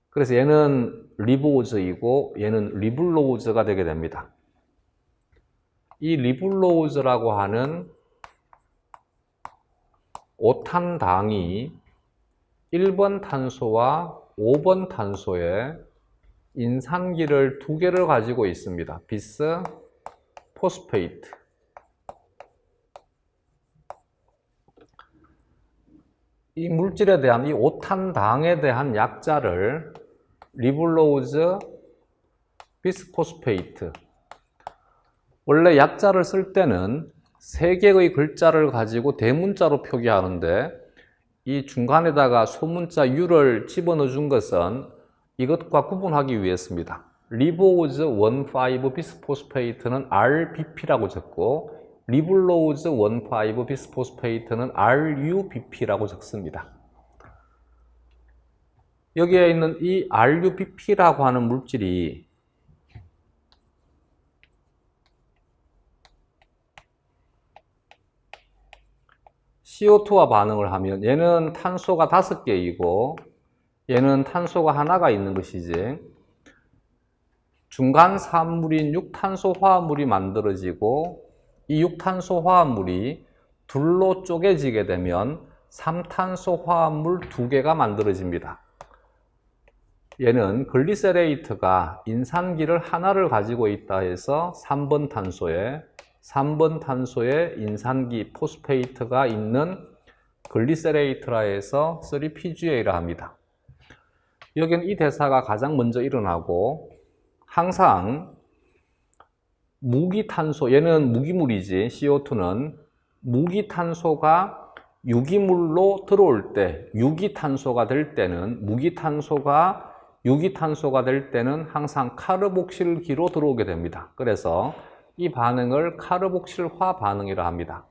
그래서 얘는 리보우즈이고 얘는 리블로우즈가 되게 됩니다. 이 리블로우즈라고 하는 오탄당이 1번 탄소와 5번 탄소에 인산기를 2개를 가지고 있습니다. 비스 포스페이트. 이 물질에 대한, 이 오탄당에 대한 약자를 리블로우즈 비스포스페이트. 원래 약자를 쓸 때는 3개의 글자를 가지고 대문자로 표기하는데 이 중간에다가 소문자 U를 집어넣어 준 것은 이것과 구분하기 위해서입니다. 리보우즈 1,5 비스포스페이트는 RBP라고 적고 리블로우즈 1,5 비스포스페이트는 RUBP라고 적습니다. 여기에 있는 이 RUBP라고 하는 물질이 CO2와 반응을 하면 얘는 탄소가 5개이고 얘는 탄소가 하나가 있는 것이지, 중간 산물인 6탄소 화합물이 만들어지고 이 6탄소 화합물이 둘로 쪼개지게 되면 3탄소 화합물 2개가 만들어집니다. 얘는 글리세레이트가 인산기를 하나를 가지고 있다 해서 3번 탄소에 인산기 포스페이트가 있는 글리세레이트라 해서 3PGA라 합니다. 여기는 이 대사가 가장 먼저 일어나고, 항상 무기탄소, 얘는 무기물이지, CO2는 무기탄소가 유기물로 들어올 때, 유기탄소가 될 때는, 무기탄소가 유기탄소가 될 때는 항상 카르복실기로 들어오게 됩니다. 그래서 이 반응을 카르복실화 반응이라 합니다.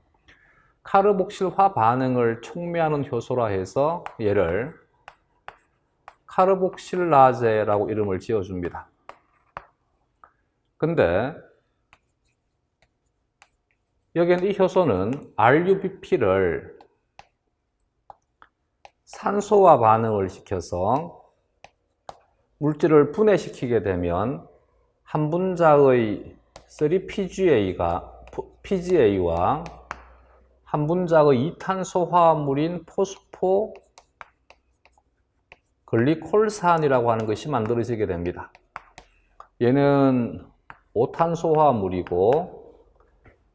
카르복실화 반응을 촉매하는 효소라 해서 얘를 카르복실라제라고 이름을 지어줍니다. 근데 여기는 이 효소는 RUBP를 산소와 반응을 시켜서 물질을 분해시키게 되면 한 분자의 3PGA와 한 분자의 2탄소 화합물인 포스포 글리콜산이라고 하는 것이 만들어지게 됩니다. 얘는 5탄소 화합물이고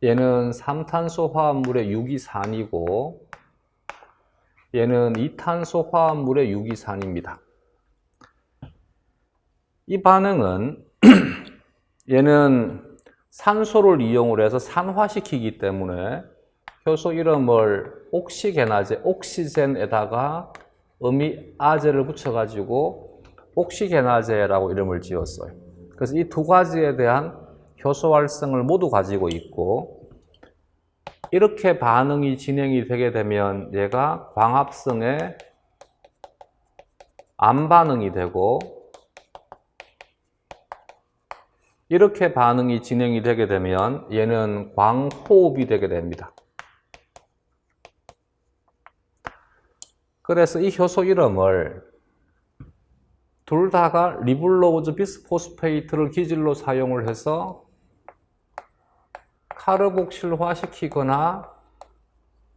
얘는 3탄소 화합물의 유기산이고 얘는 2탄소 화합물의 유기산입니다. 이 반응은 얘는 산소를 이용을 해서 산화시키기 때문에 효소 이름을 옥시게나제, 옥시젠에다가 아제를 붙여가지고 옥시게나제라고 이름을 지었어요. 그래서 이 두 가지에 대한 효소 활성을 모두 가지고 있고, 이렇게 반응이 진행이 되게 되면 얘가 광합성의 암반응이 되고, 이렇게 반응이 진행이 되게 되면 얘는 광호흡이 되게 됩니다. 그래서 이 효소 이름을 둘 다가 리블로우즈 비스포스페이트를 기질로 사용을 해서 카르복실화시키거나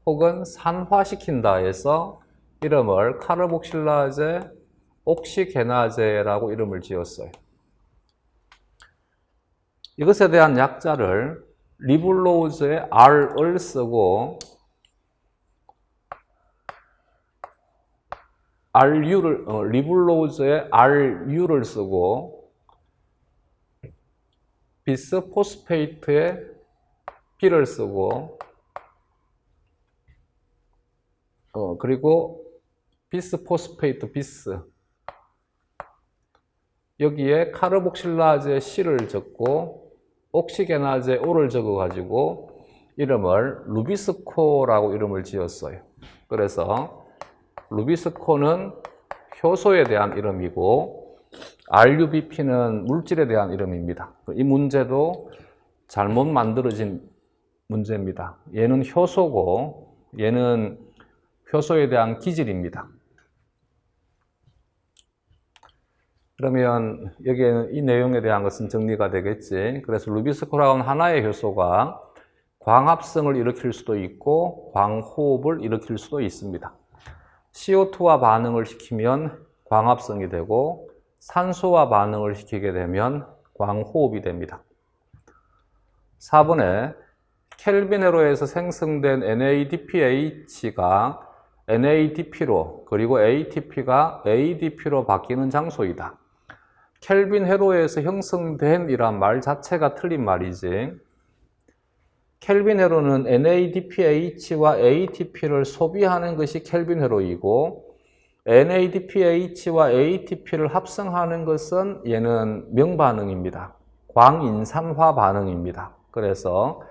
혹은 산화시킨다 해서 이름을 카르복실라제 옥시게나제라고 이름을 지었어요. 이것에 대한 약자를 리블로우즈의 R을 쓰고 리블로우즈의 RU를 쓰고 비스포스페이트의 B를 쓰고 그리고 비스포스페이트 비스 여기에 카르복실라제 C를 적고 옥시게나제 O를 적어가지고 이름을 루비스코라고 이름을 지었어요. 그래서 루비스코는 효소에 대한 이름이고 RUBP는 물질에 대한 이름입니다. 이 문제도 잘못 만들어진 문제입니다. 얘는 효소고 얘는 효소에 대한 기질입니다. 그러면 여기에는 이 내용에 대한 것은 정리가 되겠지. 그래서 루비스코라는 하나의 효소가 광합성을 일으킬 수도 있고 광호흡을 일으킬 수도 있습니다. CO2와 반응을 시키면 광합성이 되고 산소와 반응을 시키게 되면 광호흡이 됩니다. 4번에 켈빈 회로에서 생성된 NADPH가 NADP로 그리고 ATP가 ADP로 바뀌는 장소이다. 켈빈 회로에서 형성된 이란 말 자체가 틀린 말이지. 켈빈 회로는 NADPH와 ATP를 소비하는 것이 켈빈 회로이고 NADPH와 ATP를 합성하는 것은 얘는 명반응입니다. 광인산화 반응입니다. 그래서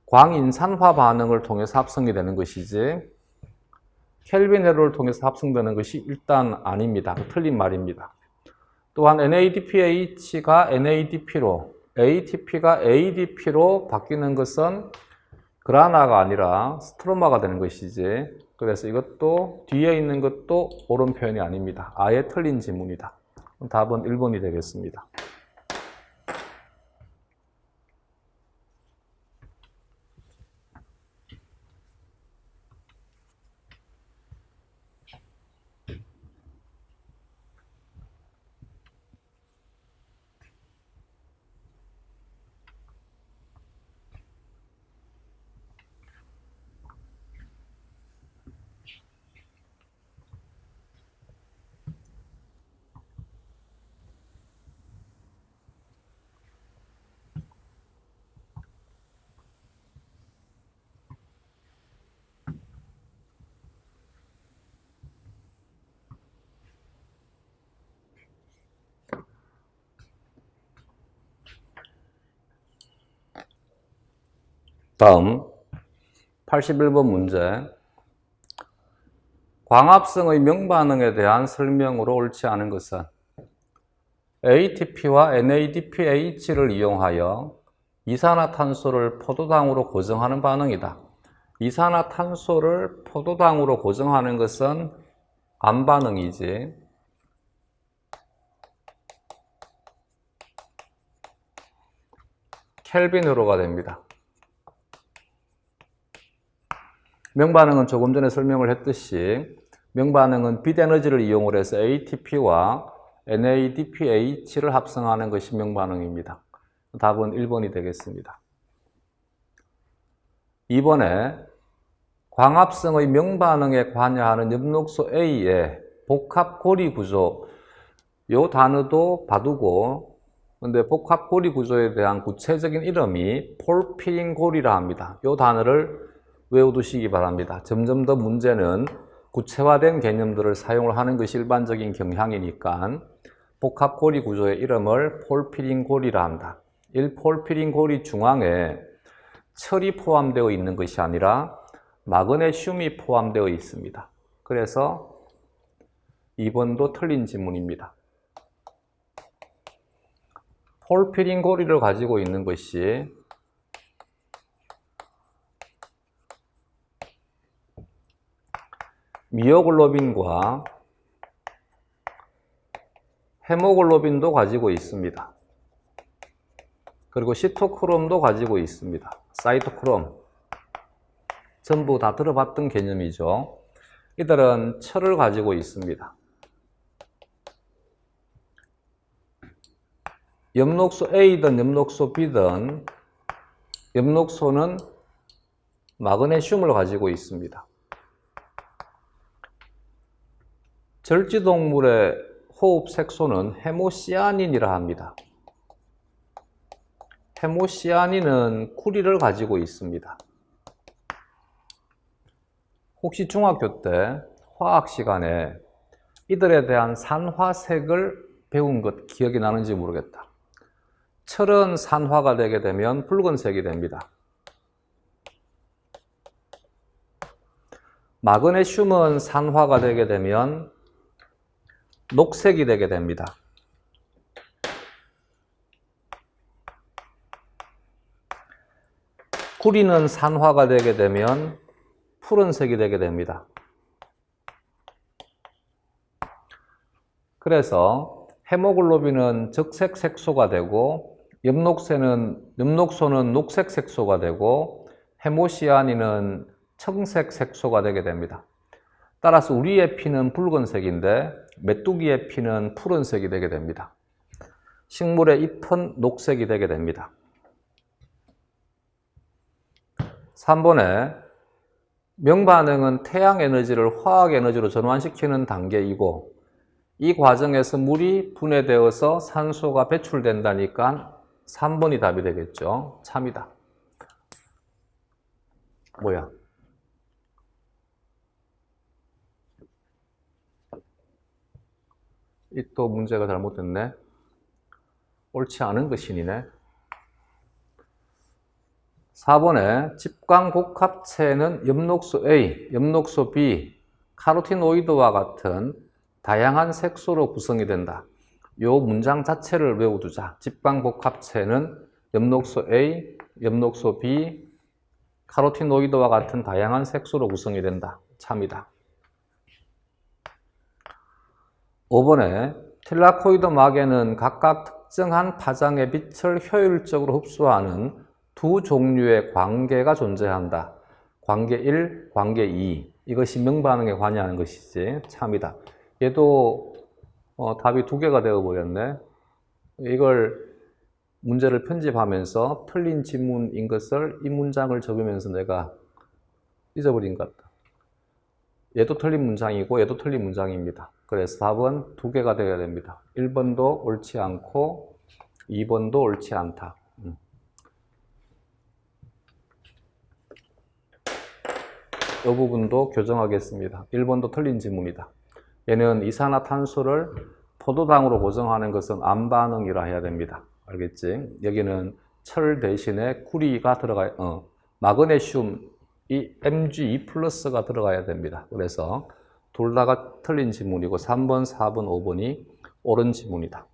광인산화 반응을 통해서 합성이 되는 것이지 켈빈 회로를 통해서 합성되는 것이 일단 아닙니다. 틀린 말입니다. 또한 NADPH가 NADP로 ATP가 ADP로 바뀌는 것은 그라나가 아니라 스트로마가 되는 것이지. 그래서 이것도 뒤에 있는 것도 옳은 표현이 아닙니다. 아예 틀린 지문이다. 답은 1번이 되겠습니다. 다음 81번 문제. 광합성의 명반응에 대한 설명으로 옳지 않은 것은 ATP와 NADPH를 이용하여 이산화탄소를 포도당으로 고정하는 반응이다. 이산화탄소를 포도당으로 고정하는 것은 암반응이지. 켈빈 회로가 됩니다. 명반응은 조금 전에 설명을 했듯이 명반응은 빛 에너지를 이용을 해서 ATP와 NADPH를 합성하는 것이 명반응입니다. 답은 1번이 되겠습니다. 2번에 광합성의 명반응에 관여하는 엽록소 A의 복합고리 구조, 이 단어도 봐두고 근데 복합고리 구조에 대한 구체적인 이름이 폴피린 고리라 합니다. 이 단어를 외워두시기 바랍니다. 점점 더 문제는 구체화된 개념들을 사용을 하는 것이 일반적인 경향이니까 복합고리 구조의 이름을 폴피린 고리라 한다. 1폴피린 고리 중앙에 철이 포함되어 있는 것이 아니라 마그네슘이 포함되어 있습니다. 그래서 2번도 틀린 지문입니다. 폴피린 고리를 가지고 있는 것이 미오글로빈과 헤모글로빈도 가지고 있습니다. 그리고 시토크롬도 가지고 있습니다. 사이토크롬. 전부 다 들어봤던 개념이죠. 이들은 철을 가지고 있습니다. 엽록소 A든 엽록소 B든 엽록소는 마그네슘을 가지고 있습니다. 절지동물의 호흡 색소는 헤모시아닌이라 합니다. 헤모시아닌은 쿠리를 가지고 있습니다. 혹시 중학교 때 화학 시간에 이들에 대한 산화색을 배운 것 기억이 나는지 모르겠다. 철은 산화가 되게 되면 붉은색이 됩니다. 마그네슘은 산화가 되게 되면 녹색이 되게 됩니다. 구리는 산화가 되게 되면 푸른색이 되게 됩니다. 그래서 헤모글로빈은 적색 색소가 되고 엽록소는 녹색 색소가 되고 헤모시아닌은 청색 색소가 되게 됩니다. 따라서 우리의 피는 붉은색인데 메뚜기의 피는 푸른색이 되게 됩니다. 식물의 잎은 녹색이 되게 됩니다. 3번에 명반응은 태양 에너지를 화학 에너지로 전환시키는 단계이고 이 과정에서 물이 분해되어서 산소가 배출된다니까 3번이 답이 되겠죠. 참이다. 뭐야? 이 또 문제가 잘못됐네. 옳지 않은 것이네. 4번에 집광복합체는 엽록소 A, 엽록소 B, 카로티노이드와 같은 다양한 색소로 구성이 된다. 이 문장 자체를 외워두자. 집광복합체는 엽록소 A, 엽록소 B, 카로티노이드와 같은 다양한 색소로 구성이 된다. 참이다. 5번에 틸라코이드 막에는 각각 특정한 파장의 빛을 효율적으로 흡수하는 두 종류의 광계가 존재한다. 광계 1, 광계 2. 이것이 명반응에 관여하는 것이지. 참이다. 얘도 답이 두 개가 되어버렸네. 이걸 문제를 편집하면서 틀린 지문인 것을 이 문장을 적으면서 내가 잊어버린 것 같다. 얘도 틀린 문장이고 얘도 틀린 문장입니다. 그래서 답은 두 개가 되어야 됩니다. 1번도 옳지 않고 2번도 옳지 않다. 이 부분도 교정하겠습니다. 1번도 틀린 지문이다. 얘는 이산화탄소를 포도당으로 고정하는 것은 암반응이라 해야 됩니다. 알겠지? 여기는 철 대신에 구리가 들어가야, 마그네슘, 이 Mg2+가 들어가야 됩니다. 그래서 둘 다가 틀린 지문이고 3번, 4번, 5번이 옳은 지문이다.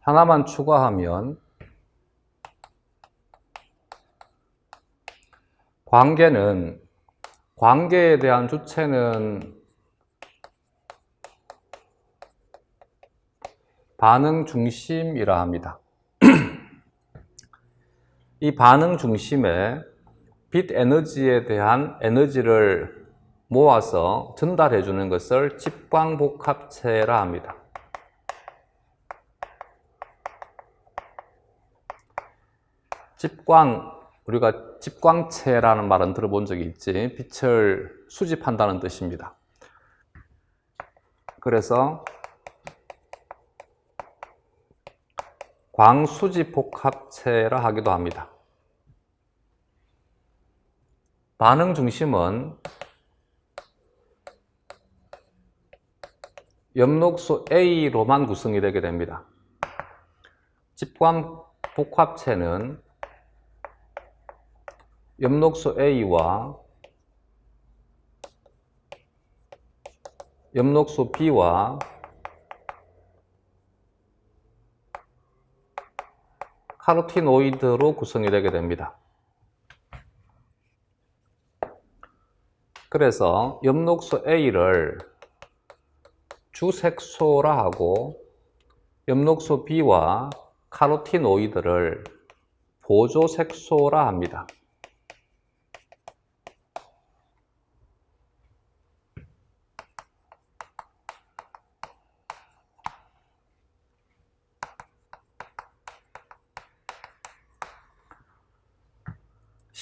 하나만 추가하면 관계에 대한 주체는 반응 중심이라 합니다. 이 반응 중심에 빛 에너지에 대한 에너지를 모아서 전달해 주는 것을 집광복합체라 합니다. 우리가 집광체라는 말은 들어본 적이 있지. 빛을 수집한다는 뜻입니다. 그래서 광수집복합체라 하기도 합니다. 반응 중심은 엽록소 A로만 구성이 되게 됩니다. 집광복합체는 엽록소 A와 엽록소 B와 카로티노이드로 구성이 되게 됩니다. 그래서 엽록소 A를 주색소라 하고 엽록소 B와 카로티노이드를 보조색소라 합니다.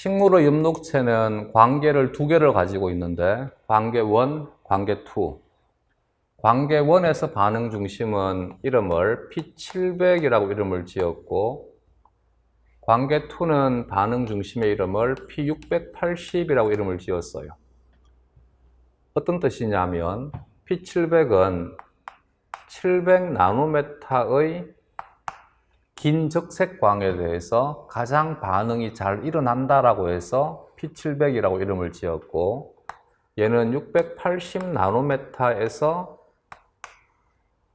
식물의 엽록체는 관계를 두 개를 가지고 있는데 관계 1, 관계 2. 관계 1에서 반응 중심은 이름을 P700이라고 이름을 지었고 관계 2는 반응 중심의 이름을 P680이라고 이름을 지었어요. 어떤 뜻이냐면 P700은 700나노메타의 긴 적색광에 대해서 가장 반응이 잘 일어난다라고 해서 P700이라고 이름을 지었고 얘는 680나노메타에서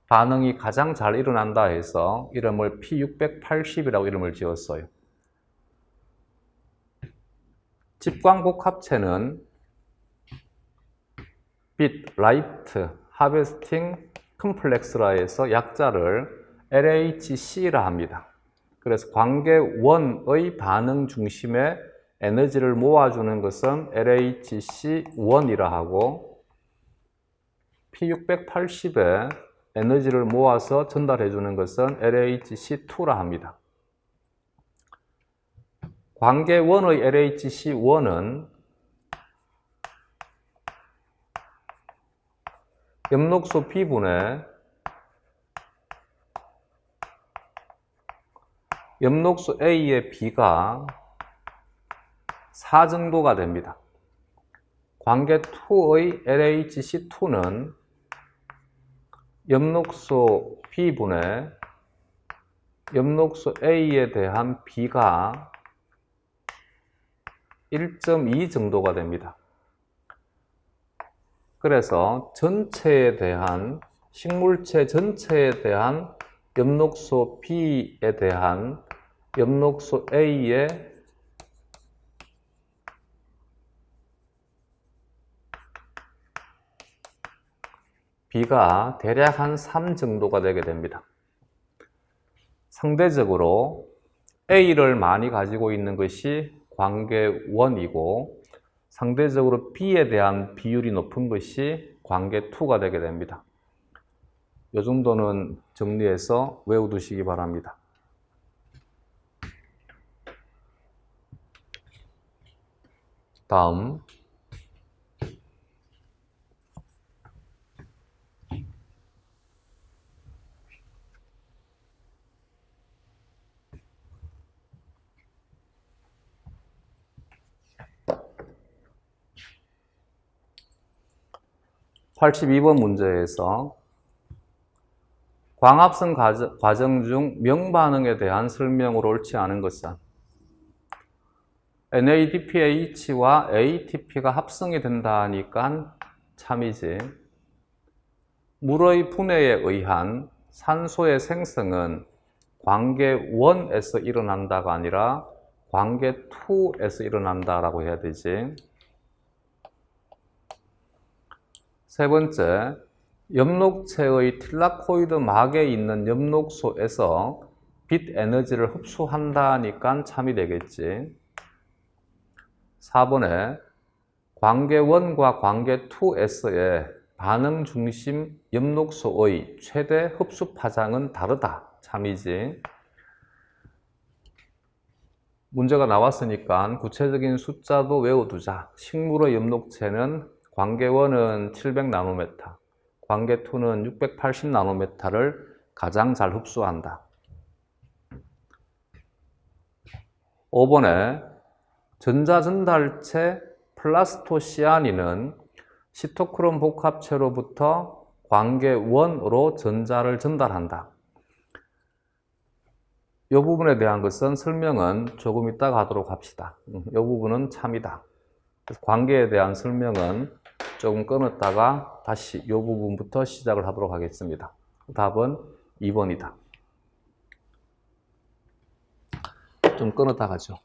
반응이 가장 잘 일어난다 해서 이름을 P680이라고 이름을 지었어요. 집광복합체는 빛, 라이트, 하베스팅, 컴플렉스라 해서 약자를 LHC라 합니다. 그래서 관계 1의 반응 중심에 에너지를 모아주는 것은 LHC1이라 하고 P680에 에너지를 모아서 전달해 주는 것은 LHC2라 합니다. 관계 1의 LHC1은 엽록소 B분에 엽록소 A의 B가 4 정도가 됩니다. 관계 2의 LHC2는 엽록소 B분에 엽록소 A에 대한 B가 1.2 정도가 됩니다. 그래서 전체에 대한 식물체 전체에 대한 엽록소 B에 대한 엽록소 A의 B가 대략 한 3 정도가 되게 됩니다. 상대적으로 A를 많이 가지고 있는 것이 관계 1이고 상대적으로 B에 대한 비율이 높은 것이 관계 2가 되게 됩니다. 이 정도는 정리해서 외워두시기 바랍니다. 다음 (82번) 문제에서 광합성 과정 중 명반응에 대한 설명으로 옳지 않은 것은 NADPH와 ATP가 합성이 된다 하니까 참이지. 물의 분해에 의한 산소의 생성은 관계 1에서 일어난다가 아니라 관계 2에서 일어난다라고 해야 되지. 세 번째, 엽록체의 틸라코이드 막에 있는 엽록소에서 빛 에너지를 흡수한다 하니까 참이 되겠지. 4번에 관계 1과 관계 2에서의 반응 중심 엽록소의 최대 흡수 파장은 다르다. 참이지. 문제가 나왔으니까 구체적인 숫자도 외워두자. 식물의 엽록체는 관계 1은 700나노메타, 관계 2는 680나노메타를 가장 잘 흡수한다. 5번에 전자전달체 플라스토시아닌은 시토크롬 복합체로부터 관계 1으로 전자를 전달한다. 이 부분에 대한 것은 설명은 조금 이따가 하도록 합시다. 이 부분은 참이다. 그래서 관계에 대한 설명은 조금 끊었다가 다시 이 부분부터 시작을 하도록 하겠습니다. 답은 2번이다. 좀 끊었다 가죠.